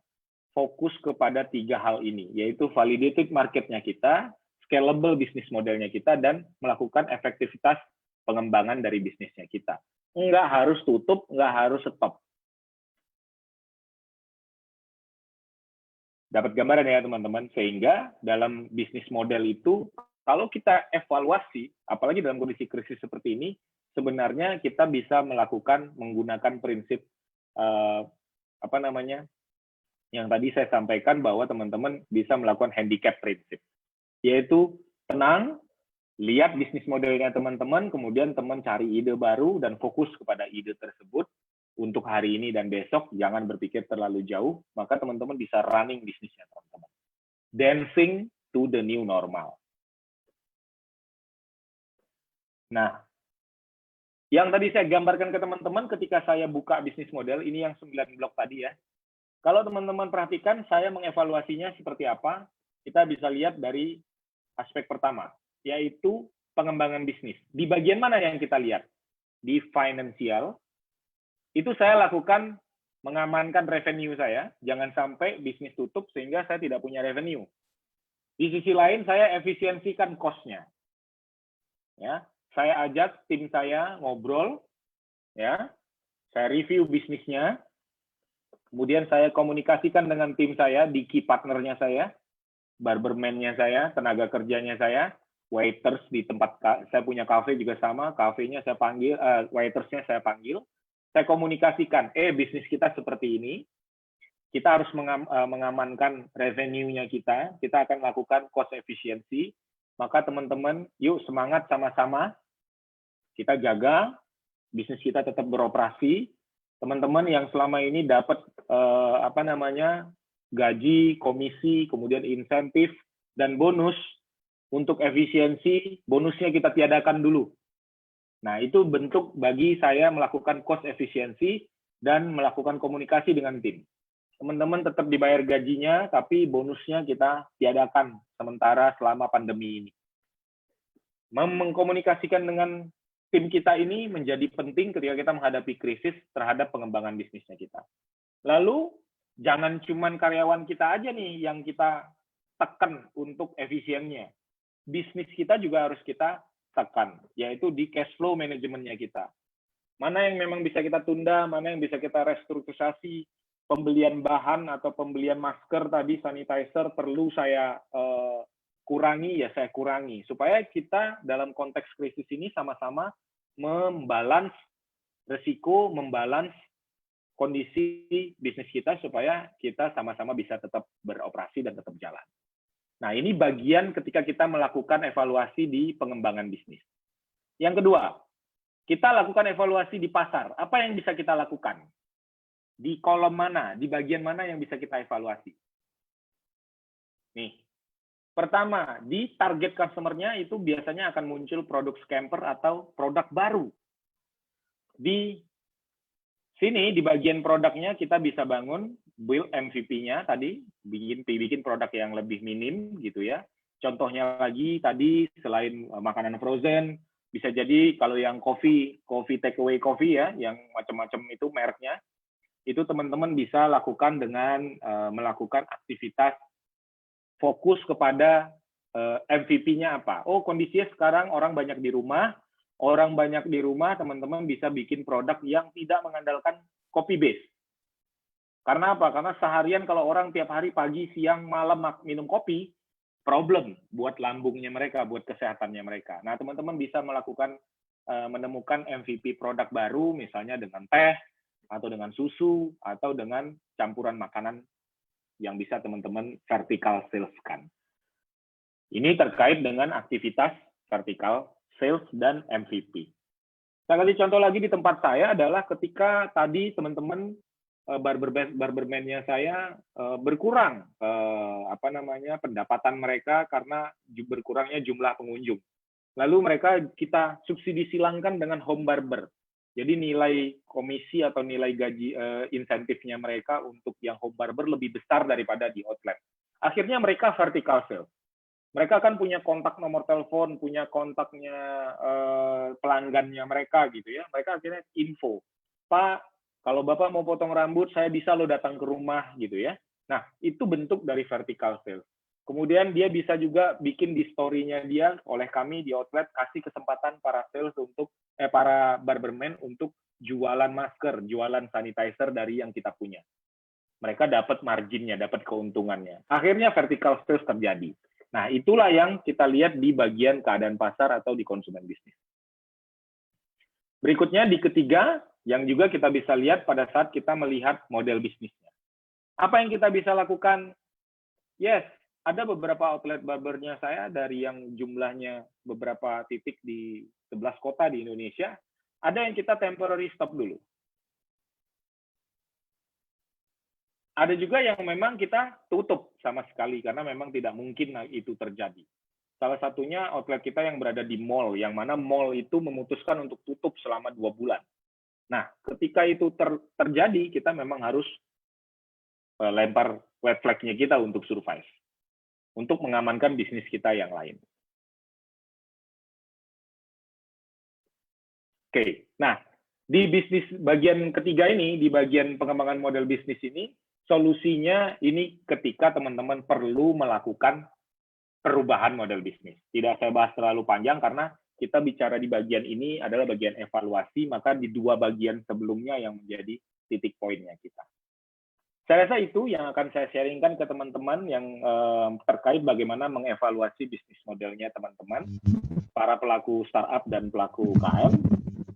Speaker 5: fokus kepada 3 hal ini, yaitu validated marketnya kita, scalable business modelnya kita, dan melakukan efektivitas pengembangan dari bisnisnya kita. Nggak harus tutup, nggak harus stop. Dapat gambaran ya teman-teman, sehingga dalam bisnis model itu, kalau kita evaluasi, apalagi dalam kondisi krisis seperti ini, sebenarnya kita bisa melakukan menggunakan prinsip yang tadi saya sampaikan bahwa teman-teman bisa melakukan handicap prinsip, yaitu tenang, lihat bisnis modelnya teman-teman, kemudian teman cari ide baru dan fokus kepada ide tersebut untuk hari ini dan besok, jangan berpikir terlalu jauh, maka teman-teman bisa running bisnisnya teman-teman. Dancing to the new normal. Nah, yang tadi saya gambarkan ke teman-teman ketika saya buka bisnis model, ini yang 9 blok tadi ya. Kalau teman-teman perhatikan, saya mengevaluasinya seperti apa, kita bisa lihat dari aspek pertama, yaitu pengembangan bisnis. Di bagian mana yang kita lihat? Di financial, itu saya lakukan mengamankan revenue saya, jangan sampai bisnis tutup sehingga saya tidak punya revenue. Di sisi lain, saya efisiensikan cost-nya. Ya, saya ajak tim saya ngobrol, ya, saya review bisnisnya, kemudian saya komunikasikan dengan tim saya, di key partnernya saya, barberman-nya saya, tenaga kerjanya saya, waiters di tempat saya punya cafe juga sama, cafe-nya saya panggil, waiters-nya saya panggil, saya komunikasikan, bisnis kita seperti ini, kita harus mengamankan revenue-nya kita akan lakukan cost efficiency, maka teman-teman, yuk semangat sama-sama, kita jaga, bisnis kita tetap beroperasi, teman-teman yang selama ini dapat gaji, komisi, kemudian insentif, dan bonus, untuk efisiensi, bonusnya kita tiadakan dulu. Nah, itu bentuk bagi saya melakukan cost efisiensi dan melakukan komunikasi dengan tim. Teman-teman tetap dibayar gajinya, tapi bonusnya kita tiadakan sementara selama pandemi ini. Mengkomunikasikan dengan tim kita ini menjadi penting ketika kita menghadapi krisis terhadap pengembangan bisnisnya kita. Lalu, jangan cuman karyawan kita aja nih yang kita tekan untuk efisiennya. Bisnis kita juga harus kita tekan, yaitu di cash flow manajemennya kita. Mana yang memang bisa kita tunda, mana yang bisa kita restrukturisasi, pembelian bahan atau pembelian masker tadi, sanitizer, perlu saya kurangi, ya saya kurangi. Supaya kita dalam konteks krisis ini sama-sama membalans resiko, membalans kondisi bisnis kita, supaya kita sama-sama bisa tetap beroperasi dan tetap jalan. Nah, ini bagian ketika kita melakukan evaluasi di pengembangan bisnis. Yang kedua, kita lakukan evaluasi di pasar. Apa yang bisa kita lakukan? Di kolom mana? Di bagian mana yang bisa kita evaluasi? Nih, pertama, di target customer-nya itu biasanya akan muncul produk scamper atau produk baru. Di sini, di bagian produknya, kita bisa bangun build MVP-nya tadi, bikin produk yang lebih minim gitu ya. Contohnya lagi tadi, selain makanan frozen, bisa jadi kalau yang coffee takeaway coffee ya, yang macam-macam itu mereknya, itu teman-teman bisa lakukan dengan melakukan aktivitas fokus kepada MVP-nya apa. Oh, kondisinya sekarang orang banyak di rumah, teman-teman bisa bikin produk yang tidak mengandalkan copy base. Karena apa? Karena seharian kalau orang tiap hari pagi, siang, malam minum kopi, problem buat lambungnya mereka, buat kesehatannya mereka. Nah, teman-teman bisa melakukan menemukan MVP produk baru, misalnya dengan teh, atau dengan susu, atau dengan campuran makanan yang bisa teman-teman vertical sales-kan. Ini terkait dengan aktivitas vertical sales dan MVP. Saya kasih contoh lagi di tempat saya adalah ketika tadi teman-teman barberman-nya saya berkurang pendapatan mereka karena berkurangnya jumlah pengunjung. Lalu kita subsidi silangkan dengan home barber. Jadi nilai komisi atau nilai gaji insentifnya mereka untuk yang home barber lebih besar daripada di outlet. Akhirnya mereka vertical sales. Mereka kan punya kontak nomor telepon, punya kontaknya pelanggannya mereka gitu ya. Mereka akhirnya info, Pak, kalau Bapak mau potong rambut, saya bisa lo datang ke rumah gitu ya. Nah, itu bentuk dari vertical sales. Kemudian dia bisa juga bikin di story-nya dia oleh kami di outlet, kasih kesempatan para sales para barberman untuk jualan masker, jualan sanitizer dari yang kita punya. Mereka dapat marginnya, dapat keuntungannya. Akhirnya vertical sales terjadi. Nah, itulah yang kita lihat di bagian keadaan pasar atau di konsumen bisnis. Berikutnya di ketiga, yang juga kita bisa lihat pada saat kita melihat model bisnisnya. Apa yang kita bisa lakukan? Yes, ada beberapa outlet barbernya saya dari yang jumlahnya beberapa titik di 11 kota di Indonesia, ada yang kita temporary stop dulu. Ada juga yang memang kita tutup sama sekali, karena memang tidak mungkin itu terjadi. Salah satunya outlet kita yang berada di mall, yang mana mall itu memutuskan untuk tutup selama 2 bulan. Nah, ketika itu terjadi, kita memang harus lempar red flag-nya kita untuk survive. Untuk mengamankan bisnis kita yang lain. Oke, nah, di bisnis bagian ketiga ini, di bagian pengembangan model bisnis ini, solusinya ini ketika teman-teman perlu melakukan perubahan model bisnis. Tidak saya bahas terlalu panjang karena kita bicara di bagian ini adalah bagian evaluasi, maka di 2 bagian sebelumnya yang menjadi titik poinnya kita. Saya rasa itu yang akan saya sharingkan ke teman-teman yang terkait bagaimana mengevaluasi bisnis modelnya teman-teman, para pelaku startup dan pelaku UKM.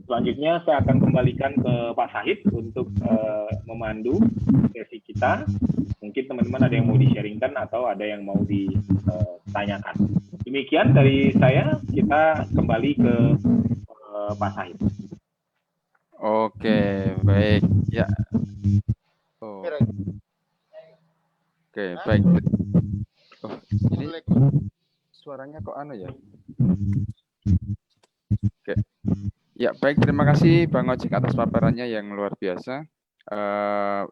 Speaker 5: Selanjutnya saya akan kembalikan ke Pak Sahid untuk memandu sesi kita. Mungkin teman-teman ada yang mau di-sharingkan atau ada yang mau ditanyakan. Demikian dari saya, kita kembali ke Pak Sahid.
Speaker 2: Oke, baik. Ya. Oh. Oke, baik. Oh, ini suaranya kok anu ya? Oke. Ya, baik. Terima kasih Bang Ojek atas paparannya yang luar biasa.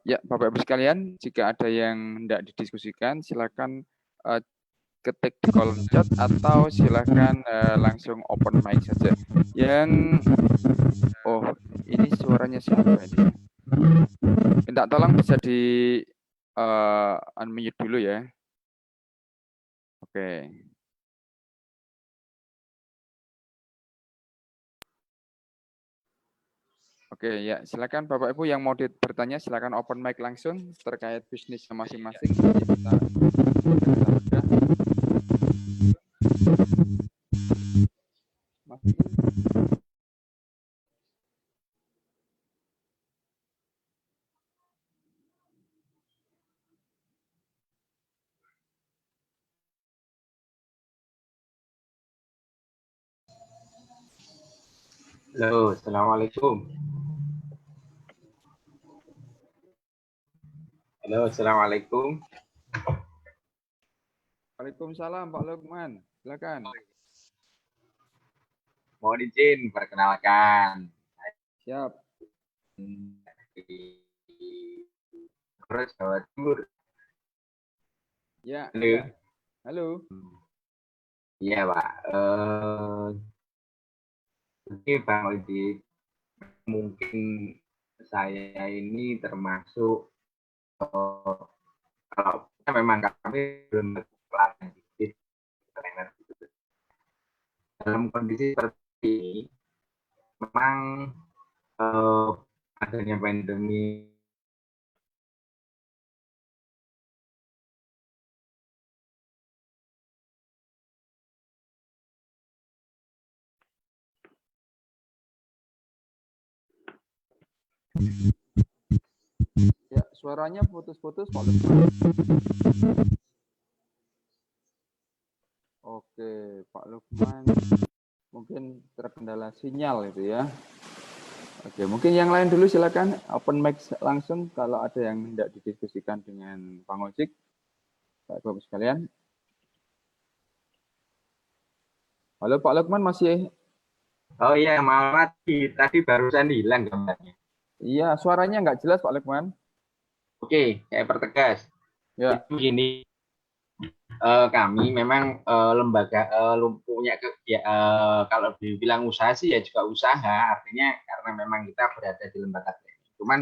Speaker 2: Ya, Bapak Ibu sekalian, jika ada yang hendak didiskusikan, silakan ketik di kolom chat atau silakan langsung open mic saja. Oh, ini suaranya siapa ini? Minta tolong bisa di unmute dulu ya. Oke. Oke, ya silakan Bapak Ibu yang mau bertanya silakan open mic langsung terkait bisnisnya masing-masing.
Speaker 6: Halo, Assalamualaikum. Halo, Assalamualaikum.
Speaker 2: Waalaikumsalam Pak Lukman, silakan.
Speaker 6: Mohon izin perkenalkan.
Speaker 2: Siap.
Speaker 6: Terus Jawa Timur.
Speaker 2: Ya.
Speaker 6: Halo.
Speaker 2: Ya. Halo.
Speaker 6: Iya, Pak. Ini Bang Odi, mungkin saya ini termasuk kalau memang kami belum pelatihan bisnis trainer gitu. Dalam kondisi seperti ini, memang adanya pandemi
Speaker 2: Ya, suaranya putus-putus Pak Lukman. Oke, Pak Lukman mungkin terkendala sinyal itu ya. Oke, mungkin yang lain dulu silakan open mic langsung kalau ada yang hendak didiskusikan dengan Bang Ojek. Bapak-Ibu sekalian. Halo Pak Lukman masih?
Speaker 6: Oh iya, maaf tadi barusan hilang gambarnya.
Speaker 2: Iya, suaranya nggak jelas Pak Lukman.
Speaker 6: Oke, saya pertegas.
Speaker 2: Ya.
Speaker 6: Begini, kami memang lembaga punya kalau dibilang usaha sih ya juga usaha, artinya karena memang kita berada di lembaga training. Cuman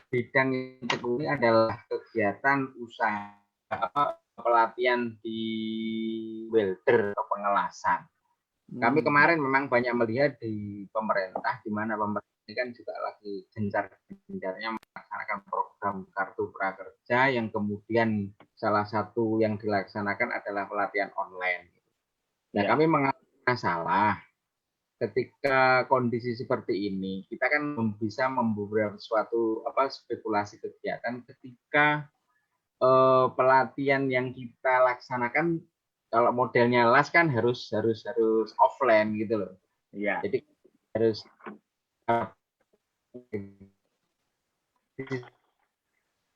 Speaker 6: bidang yang tekuni adalah kegiatan usaha pelatihan di welder atau pengelasan. Kami kemarin memang banyak melihat di pemerintah, di mana pemerintah kan juga lagi gencar-gencarnya melaksanakan program Kartu Prakerja yang kemudian salah satu yang dilaksanakan adalah pelatihan online. Nah, kami mengalami masalah ketika kondisi seperti ini, kita kan bisa membuat suatu spekulasi kegiatan ketika pelatihan yang kita laksanakan. Kalau modelnya las kan harus offline gitu loh.
Speaker 5: Iya.
Speaker 6: Jadi harus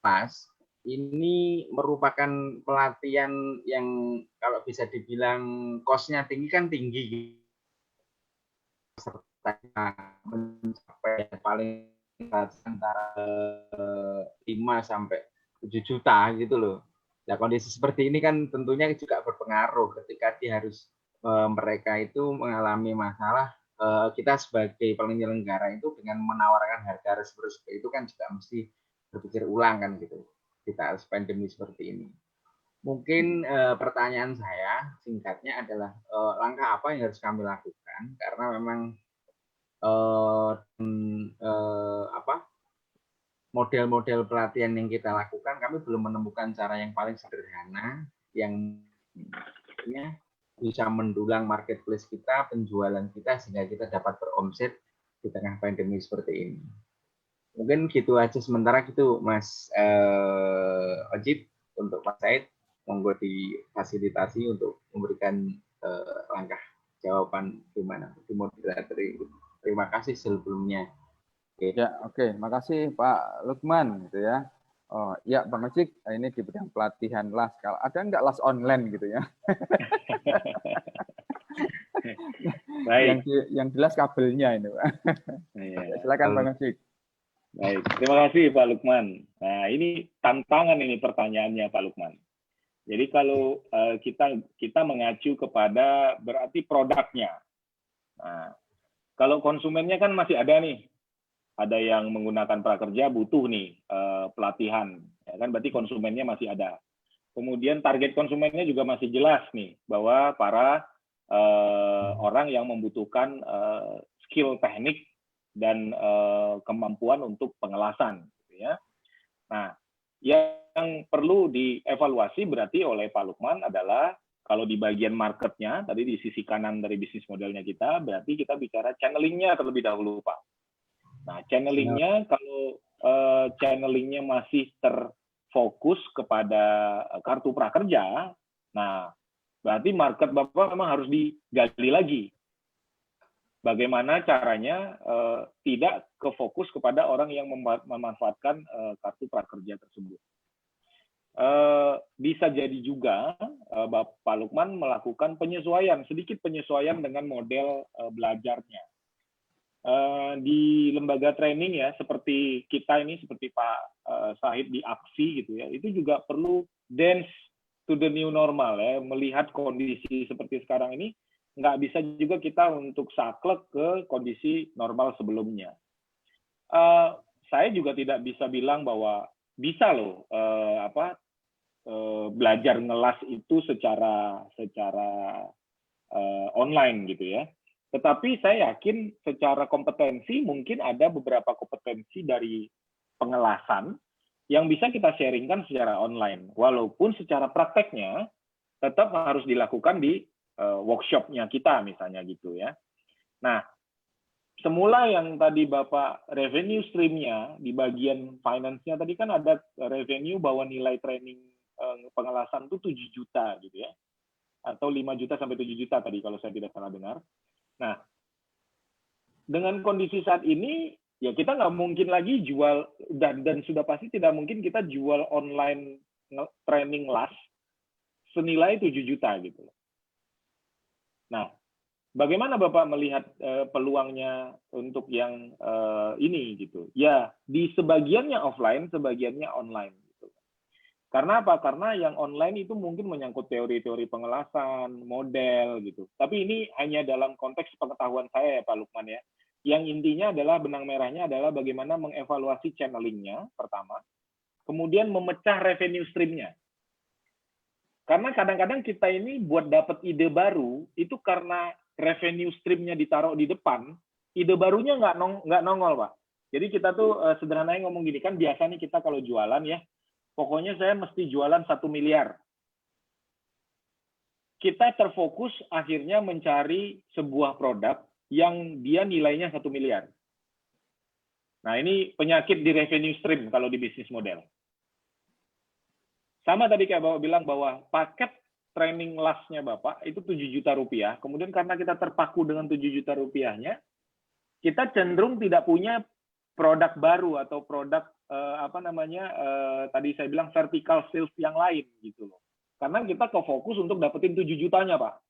Speaker 6: las ini merupakan pelatihan yang kalau bisa dibilang cost-nya tinggi kan tinggi. Serta mencapai paling antara 5 sampai 7 juta gitu loh. Nah, kondisi seperti ini kan tentunya juga berpengaruh ketika mereka itu mengalami masalah. Kita sebagai penyelenggara itu dengan menawarkan harga seperti itu kan juga mesti berpikir ulang kan gitu. Kita harus pandemi seperti ini. Mungkin pertanyaan saya singkatnya adalah langkah apa yang harus kami lakukan karena memang model-model pelatihan yang kita lakukan, kami belum menemukan cara yang paling sederhana yang bisa mendulang marketplace kita, penjualan kita sehingga kita dapat beromset di tengah pandemi seperti ini. Mungkin gitu aja sementara gitu Mas Ojib. Untuk Mas Said, monggo difasilitasi untuk memberikan langkah jawaban gimana di moderator. Terima kasih sebelumnya.
Speaker 2: Ya, oke. Makasih Pak Lukman gitu ya. Oh, ya Bang Ojik, ini di bidang pelatihan las. Kalau ada nggak las online gitu ya?
Speaker 5: Baik.
Speaker 2: Yang jelas kabelnya ini, Pak.
Speaker 5: Iya.
Speaker 2: Silakan Bang Ojik.
Speaker 5: Baik, terima kasih Pak Lukman. Nah, ini tantangan ini pertanyaannya Pak Lukman. Jadi kalau kita mengacu kepada berarti produknya. Nah, kalau konsumennya kan masih ada nih, ada yang menggunakan prakerja butuh nih pelatihan, ya kan? Berarti konsumennya masih ada. Kemudian target konsumennya juga masih jelas nih bahwa para orang yang membutuhkan skill teknik dan kemampuan untuk pengelasan, gitu ya. Nah, yang perlu dievaluasi berarti oleh Pak Lukman adalah kalau di bagian marketnya, tadi di sisi kanan dari bisnis modelnya kita, berarti kita bicara channelingnya terlebih dahulu, Pak. Nah, channelingnya kalau channelingnya masih terfokus kepada kartu prakerja, nah berarti market Bapak memang harus digali lagi. Bagaimana caranya tidak kefokus kepada orang yang memanfaatkan kartu prakerja tersebut. Bisa jadi juga Pak Lukman melakukan penyesuaian, sedikit penyesuaian dengan model belajarnya. Di lembaga training ya, seperti kita ini, seperti Pak Syahid di Aksi gitu ya, itu juga perlu dance to the new normal ya, melihat kondisi seperti sekarang ini, nggak bisa juga kita untuk saklek ke kondisi normal sebelumnya. Saya juga tidak bisa bilang bahwa bisa loh belajar ngelas itu secara online gitu ya. Tetapi saya yakin secara kompetensi mungkin ada beberapa kompetensi dari pengelasan yang bisa kita sharingkan secara online. Walaupun secara prakteknya tetap harus dilakukan di workshop-nya kita misalnya gitu ya. Nah, semula yang tadi Bapak revenue stream-nya di bagian finance-nya tadi kan ada revenue bahwa nilai training pengelasan itu 7 juta gitu ya. Atau 5 juta sampai 7 juta tadi kalau saya tidak salah dengar. Nah, dengan kondisi saat ini ya kita nggak mungkin lagi jual dan sudah pasti tidak mungkin kita jual online training las senilai 7 juta gitu. Nah, bagaimana Bapak melihat peluangnya untuk yang ini gitu? Ya, di sebagiannya offline, sebagiannya online. Gitu. Karena apa? Karena yang online itu mungkin menyangkut teori-teori pengelasan, model gitu. Tapi ini hanya dalam konteks pengetahuan saya ya Pak Lukman ya. Yang intinya adalah benang merahnya adalah bagaimana mengevaluasi channelingnya pertama, kemudian memecah revenue stream-nya. Karena kadang-kadang kita ini buat dapat ide baru, itu karena revenue stream-nya ditaruh di depan, ide barunya nggak nongol, Pak. Jadi kita tuh sederhananya ngomong gini, kan biasanya kita kalau jualan ya, pokoknya saya mesti jualan 1 miliar. Kita terfokus akhirnya mencari sebuah produk yang dia nilainya 1 miliar. Nah ini penyakit di revenue stream kalau di bisnis model. Sama tadi kayak Bapak bilang bahwa paket training las-nya Bapak itu 7 juta rupiah. Kemudian karena kita terpaku dengan 7 juta rupiahnya, kita cenderung tidak punya produk baru atau produk tadi saya bilang vertical sales yang lain gitu loh. Karena kita kefokus untuk dapetin 7 jutanya, Pak.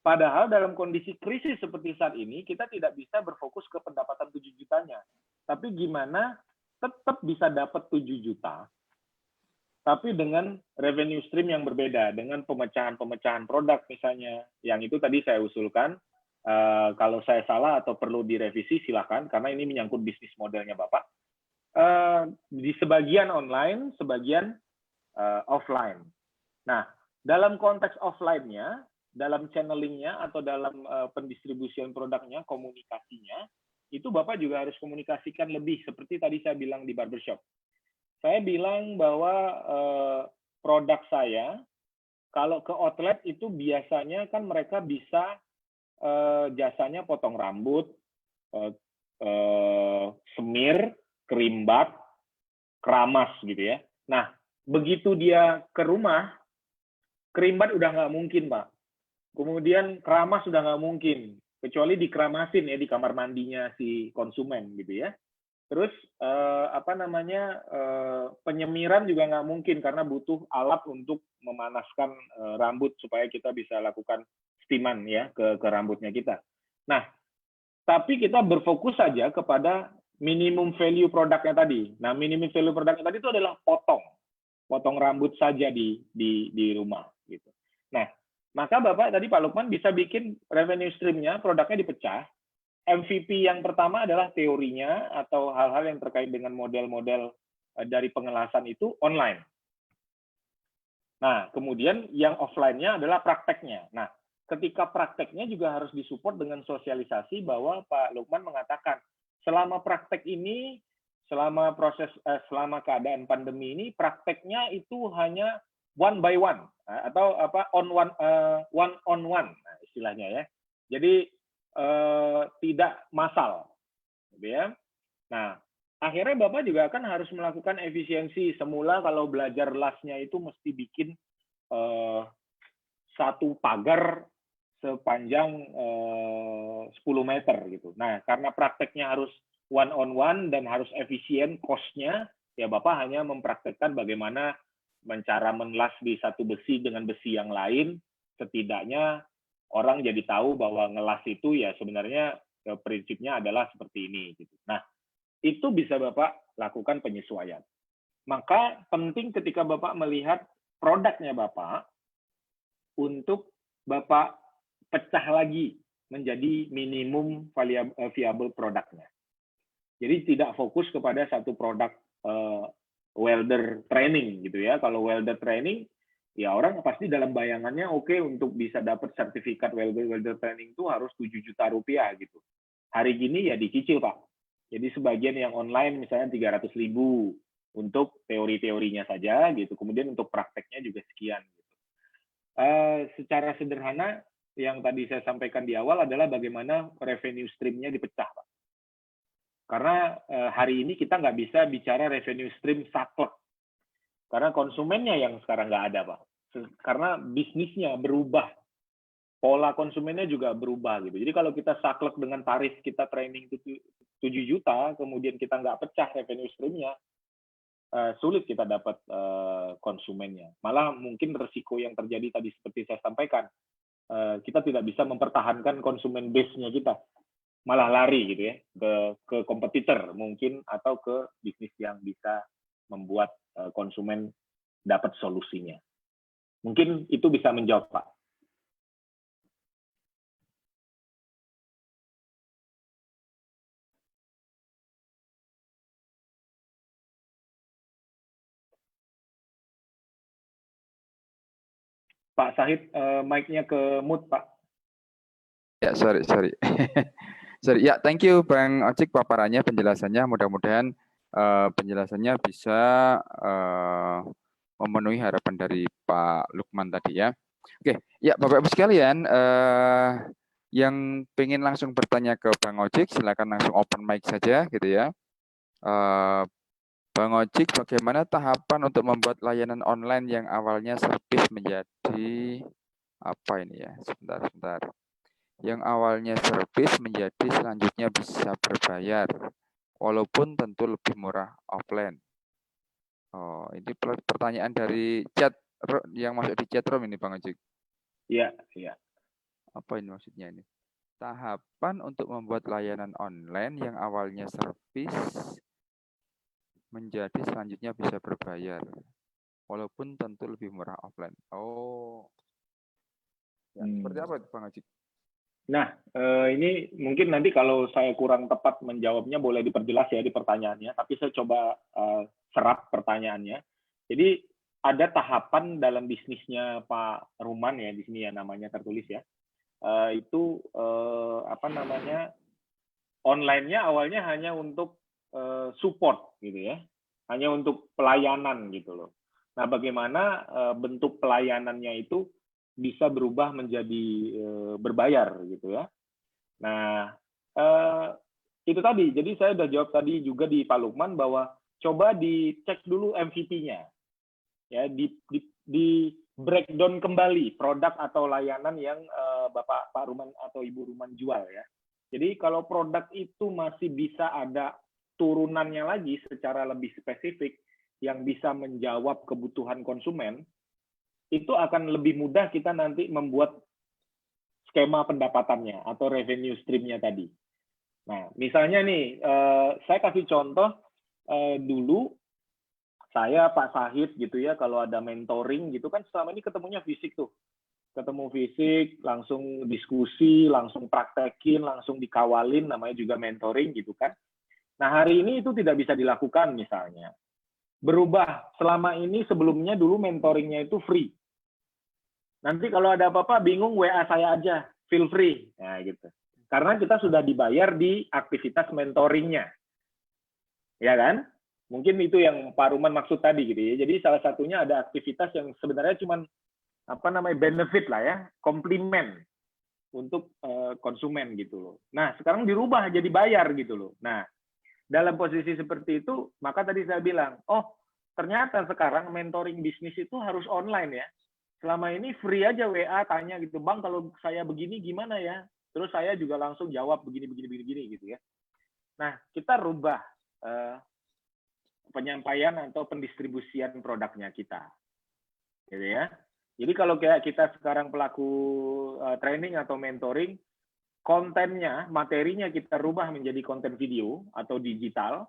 Speaker 5: Padahal dalam kondisi krisis seperti saat ini, kita tidak bisa berfokus ke pendapatan 7 jutanya. Tapi gimana tetap bisa dapat 7 juta, tapi dengan revenue stream yang berbeda, dengan pemecahan-pemecahan produk misalnya. Yang itu tadi saya usulkan, kalau saya salah atau perlu direvisi silakan, karena ini menyangkut bisnis modelnya Bapak. Di sebagian online, sebagian offline. Nah, dalam konteks offline-nya, dalam channeling-nya atau dalam pendistribusian produknya, komunikasinya, itu Bapak juga harus komunikasikan lebih, seperti tadi saya bilang di barbershop. Saya bilang bahwa produk saya, kalau ke outlet itu biasanya kan mereka bisa jasanya potong rambut, semir, kerimbat, keramas gitu ya. Nah, begitu dia ke rumah, kerimbat udah nggak mungkin, Pak. Kemudian keramas sudah nggak mungkin, kecuali dikeramasin ya di kamar mandinya si konsumen gitu ya. Terus penyemiran juga nggak mungkin karena butuh alat untuk memanaskan rambut supaya kita bisa lakukan steaman ya ke rambutnya kita. Nah, tapi kita berfokus saja kepada minimum value produknya tadi. Nah, minimum value produknya tadi itu adalah potong rambut saja di rumah gitu. Nah, maka Bapak tadi Pak Lukman bisa bikin revenue stream-nya, produknya dipecah. MVP yang pertama adalah teorinya atau hal-hal yang terkait dengan model-model dari pengelasan itu online. Nah, kemudian yang offline-nya adalah prakteknya. Nah, ketika prakteknya juga harus disupport dengan sosialisasi bahwa Pak Lukman mengatakan selama praktek ini, selama selama keadaan pandemi ini, prakteknya itu hanya one by one atau one on one istilahnya ya. Jadi tidak massal, gitu ya. Nah, akhirnya Bapak juga akan harus melakukan efisiensi. Semula kalau belajar lasnya itu mesti bikin satu pagar sepanjang 10 meter gitu. Nah, karena prakteknya harus one on one dan harus efisien cost-nya, ya Bapak hanya mempraktekkan bagaimana cara melas di satu besi dengan besi yang lain, setidaknya orang jadi tahu bahwa ngelas itu ya sebenarnya prinsipnya adalah seperti ini gitu. Nah, itu bisa Bapak lakukan penyesuaian. Maka penting ketika Bapak melihat produknya Bapak untuk Bapak pecah lagi menjadi minimum viable produknya. Jadi tidak fokus kepada satu produk welder training gitu ya. Kalau welder training ya orang pasti dalam bayangannya oke, untuk bisa dapat sertifikat welder training itu harus 7 juta rupiah gitu. Hari gini ya dicicil Pak. Jadi sebagian yang online misalnya 300.000 untuk teori-teorinya saja gitu. Kemudian untuk prakteknya juga sekian gitu. Secara sederhana yang tadi saya sampaikan di awal adalah bagaimana revenue stream-nya dipecah Pak. Karena hari ini kita nggak bisa bicara revenue stream saklek. Karena konsumennya yang sekarang nggak ada, Pak. Karena bisnisnya berubah. Pola konsumennya juga berubah. Gitu. Jadi kalau kita saklek dengan tarif kita training 7 juta, kemudian kita nggak pecah revenue stream-nya, sulit kita dapat konsumennya. Malah mungkin resiko yang terjadi tadi seperti saya sampaikan, kita tidak bisa mempertahankan konsumen base-nya kita. Malah lari gitu ya, ke kompetitor mungkin, atau ke bisnis yang bisa membuat konsumen dapat solusinya. Mungkin itu bisa menjawab, Pak. Pak Sahid, mic-nya ke mute, Pak.
Speaker 2: Ya, sorry. Sorry, ya, thank you Bang Ojik paparannya, penjelasannya. Mudah-mudahan penjelasannya bisa memenuhi harapan dari Pak Lukman tadi ya. Oke, ya Bapak Ibu sekalian, yang pengen langsung bertanya ke Bang Ojik, silakan langsung open mic saja gitu ya. Bang Ojik, bagaimana tahapan untuk membuat layanan online yang awalnya servis menjadi apa ini ya? Sebentar. Yang awalnya servis menjadi selanjutnya bisa berbayar, walaupun tentu lebih murah offline. Oh, ini pertanyaan dari chat yang masuk di chat room ini, Bang Ojik.
Speaker 5: Iya.
Speaker 2: Apa ini maksudnya ini? Tahapan untuk membuat layanan online yang awalnya servis menjadi selanjutnya bisa berbayar, walaupun tentu lebih murah offline. Oh, ya, seperti apa Bang Ojik?
Speaker 5: Nah, ini mungkin nanti kalau saya kurang tepat menjawabnya boleh diperjelas ya di pertanyaannya, tapi saya coba serap pertanyaannya. Jadi ada tahapan dalam bisnisnya Pak Ruman ya, di sini ya namanya tertulis ya. Itu online-nya awalnya hanya untuk support gitu ya, hanya untuk pelayanan gitu loh. Nah, bagaimana bentuk pelayanannya itu bisa berubah menjadi berbayar gitu ya. Nah, itu tadi. Jadi saya udah jawab tadi juga di Pak Lukman bahwa coba dicek dulu MVP-nya. Ya, di breakdown kembali produk atau layanan yang Bapak Pak Ruman atau Ibu Ruman jual ya. Jadi kalau produk itu masih bisa ada turunannya lagi secara lebih spesifik yang bisa menjawab kebutuhan konsumen, itu akan lebih mudah kita nanti membuat skema pendapatannya atau revenue stream-nya tadi. Nah, misalnya nih, saya kasih contoh dulu saya Pak Sahid gitu ya, kalau ada mentoring gitu kan selama ini ketemunya fisik tuh. Ketemu fisik, langsung diskusi, langsung praktekin, langsung dikawalin, namanya juga mentoring gitu kan. Nah, hari ini itu tidak bisa dilakukan misalnya. Berubah, selama ini sebelumnya dulu mentoringnya itu free. Nanti kalau ada apa-apa bingung WA saya aja, feel free. Nah, gitu. Karena kita sudah dibayar di aktivitas mentoringnya. Ya kan? Mungkin itu yang Pak Ruman maksud tadi gitu ya. Jadi salah satunya ada aktivitas yang sebenarnya cuma benefit lah ya, komplimen untuk konsumen gitu loh. Nah, sekarang dirubah jadi bayar gitu loh. Nah, dalam posisi seperti itu, maka tadi saya bilang, oh, ternyata sekarang mentoring bisnis itu harus online ya. Selama ini free aja WA tanya gitu, Bang, kalau saya begini gimana ya? Terus saya juga langsung jawab begini gitu ya. Nah, kita rubah penyampaian atau pendistribusian produknya kita. Gitu ya. Jadi kalau kayak kita sekarang pelaku training atau mentoring, kontennya, materinya kita rubah menjadi konten video atau digital.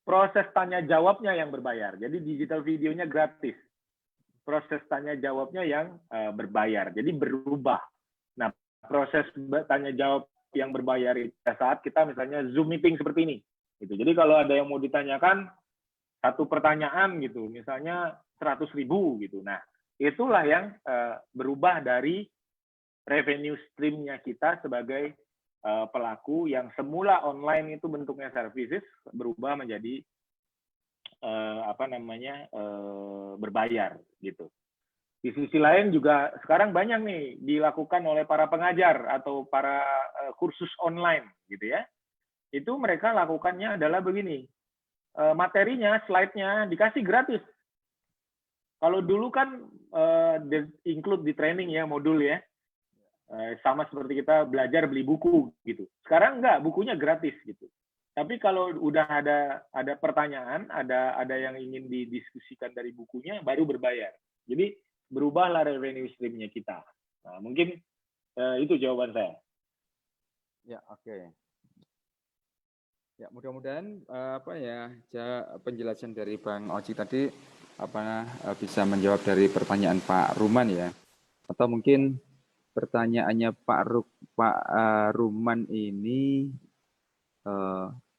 Speaker 5: Proses tanya jawabnya yang berbayar. Jadi digital videonya gratis. Proses tanya jawabnya yang berbayar. Jadi berubah. Nah, proses tanya jawab yang berbayar itu saat kita misalnya Zoom meeting seperti ini. Gitu. Jadi kalau ada yang mau ditanyakan satu pertanyaan gitu, misalnya 100.000 gitu. Nah, itulah yang berubah dari revenue stream-nya kita sebagai pelaku yang semula online itu bentuknya services berubah menjadi berbayar gitu. Di sisi lain juga sekarang banyak nih dilakukan oleh para pengajar atau para kursus online gitu ya. Itu mereka lakukannya adalah begini. Materinya, slide-nya dikasih gratis. Kalau dulu kan include di training ya, modul ya. Sama seperti kita belajar beli buku gitu. Sekarang enggak, bukunya gratis gitu. Tapi kalau udah ada pertanyaan, ada yang ingin didiskusikan dari bukunya, baru berbayar. Jadi berubahlah revenue stream-nya kita. Nah, mungkin itu jawaban saya.
Speaker 2: Ya, oke. Ya, mudah-mudahan penjelasan dari Bang Oji tadi bisa menjawab dari pertanyaan Pak Ruman ya. Atau mungkin pertanyaannya Pak Ruman ini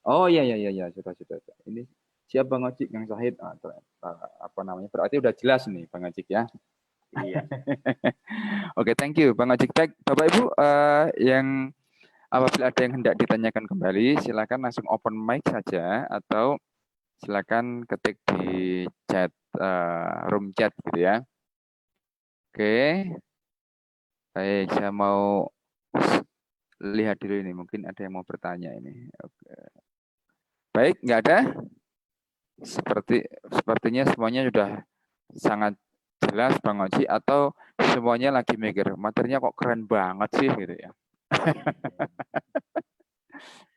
Speaker 2: ya sudah. Ini siap Bang Ojik yang Sahid berarti udah jelas nih Bang Ojik ya.
Speaker 5: Iya.
Speaker 2: Oke, thank you Bang Ojik. Bapak Ibu yang apabila ada yang hendak ditanyakan kembali, silakan langsung open mic saja atau silakan ketik di chat room chat gitu ya. Oke. Baik, saya mau lihat dulu ini. Mungkin ada yang mau bertanya ini. Oke. Baik, nggak ada? Sepertinya semuanya sudah sangat jelas Bang Oji, atau semuanya lagi mikir materinya kok keren banget sih gitu ya.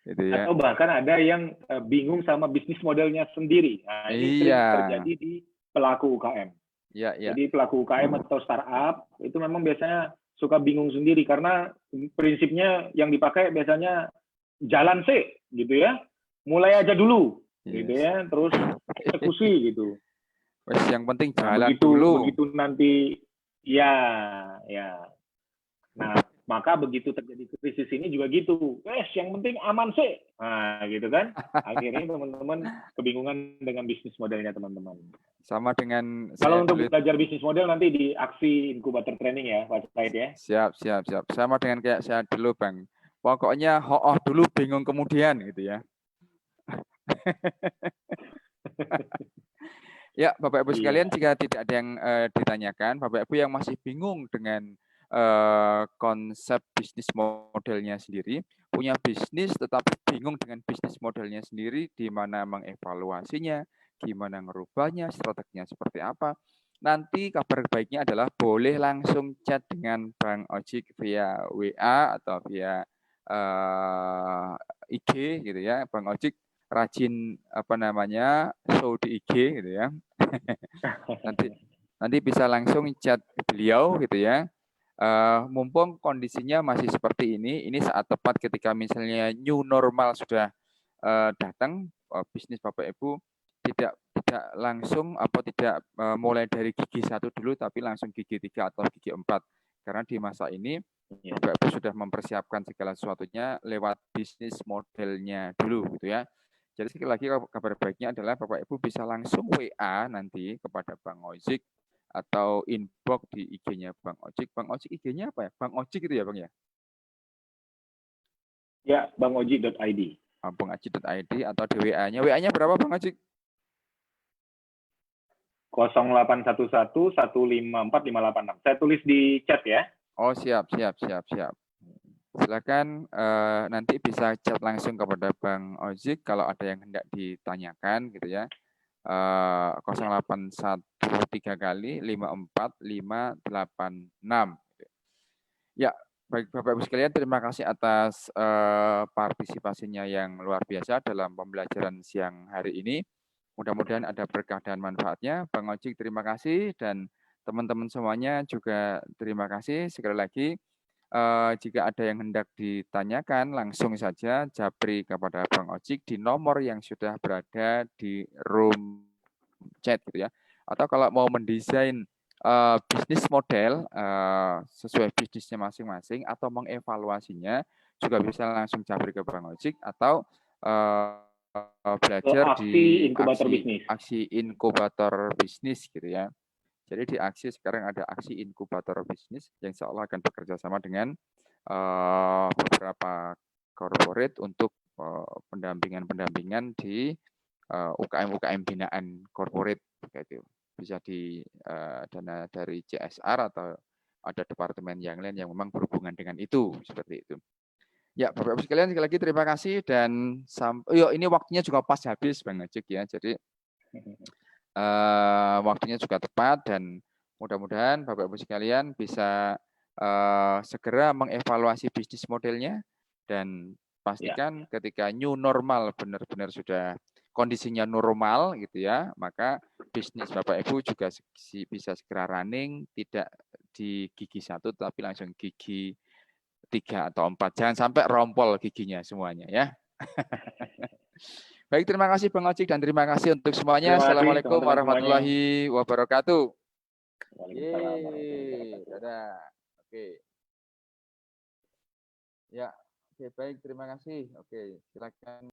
Speaker 2: Gitu ya.
Speaker 5: Atau bahkan ada yang bingung sama bisnis modelnya sendiri. Nah, ini sering terjadi di pelaku UKM.
Speaker 2: Ya.
Speaker 5: Jadi pelaku UKM atau startup itu memang biasanya suka bingung sendiri karena prinsipnya yang dipakai biasanya jalan sih gitu ya. Mulai aja dulu gitu ya, terus eksekusi gitu.
Speaker 2: Yang penting jalan dulu.
Speaker 5: Begitu nanti ya. Nah, maka begitu terjadi krisis ini juga gitu. Yang penting aman sih. Nah, gitu kan. Akhirnya teman-teman kebingungan dengan bisnis modelnya teman-teman.
Speaker 2: Sama dengan
Speaker 5: kalau untuk belajar bisnis model nanti di aksi inkubator training ya, Pak Said ya.
Speaker 2: Siap. Sama dengan kayak saya dulu, Bang. Pokoknya dulu bingung kemudian gitu ya. Ya, Bapak Ibu sekalian, jika tidak ada yang ditanyakan, Bapak Ibu yang masih bingung dengan konsep bisnis modelnya sendiri, punya bisnis tetapi bingung dengan bisnis modelnya sendiri, di mana mengevaluasinya, gimana ngerubahnya, strateginya seperti apa. Nanti kabar baiknya adalah boleh langsung chat dengan Bang Ojik via WA atau via IG gitu ya. Bang Ojik rajin show di IG gitu ya. nanti bisa langsung chat beliau gitu ya. Mumpung kondisinya masih seperti ini saat tepat ketika misalnya new normal sudah datang, bisnis Bapak Ibu tidak langsung tidak mulai dari gigi 1 dulu, tapi langsung gigi 3 atau gigi 4. Karena di masa ini Bapak Ibu sudah mempersiapkan segala sesuatunya lewat bisnis modelnya dulu gitu ya. Jadi sekali lagi kabar baiknya adalah Bapak Ibu bisa langsung WA nanti kepada Bang Ojik atau inbox di IG-nya Bang Ojik. Bang Ojik IG-nya apa ya? Bang Ojik itu ya Bang ya?
Speaker 5: Ya, bangojik.id.
Speaker 2: Bangojik.id atau di WA-nya. WA-nya berapa Bang Ojik?
Speaker 5: 0811 154 586. Saya tulis di chat ya.
Speaker 2: Oh, siap. Silakan nanti bisa chat langsung kepada Bang Ojik kalau ada yang hendak ditanyakan gitu ya. 0813 kali 54 586. Ya, baik Bapak Ibu sekalian, terima kasih atas partisipasinya yang luar biasa dalam pembelajaran siang hari ini. Mudah-mudahan ada berkah dan manfaatnya. Bang Ojik terima kasih dan teman-teman semuanya juga terima kasih. Sekali lagi, jika ada yang hendak ditanyakan, langsung saja japri kepada Bang Ojik di nomor yang sudah berada di room chat gitu ya. Atau kalau mau mendesain bisnis model sesuai bisnisnya masing-masing atau mengevaluasinya, juga bisa langsung japri ke Bang Ojik atau belajar di aksi inkubator bisnis gitu ya. Jadi di aksi sekarang ada aksi inkubator bisnis yang insya Allah akan bekerja sama dengan beberapa corporate untuk pendampingan di UKM binaan corporate gitu. Bisa di dana dari CSR atau ada departemen yang lain yang memang berhubungan dengan itu seperti itu. Ya, Bapak Ibu sekalian, sekali lagi terima kasih dan ini waktunya juga pas habis Bang Ojik ya. Jadi waktunya juga tepat dan mudah-mudahan Bapak Ibu sekalian bisa segera mengevaluasi bisnis modelnya dan pastikan ketika new normal benar-benar sudah kondisinya normal gitu ya, maka bisnis Bapak Ibu juga bisa segera running, tidak di gigi 1 tapi langsung gigi 3 atau 4. Jangan sampai rompol giginya semuanya ya. Baik, terima kasih Bang Ojik dan terima kasih untuk semuanya. Assalamualaikum warahmatullahi wabarakatuh. Dadah. Oke. Ya, oke baik, terima kasih. Oke, silakan.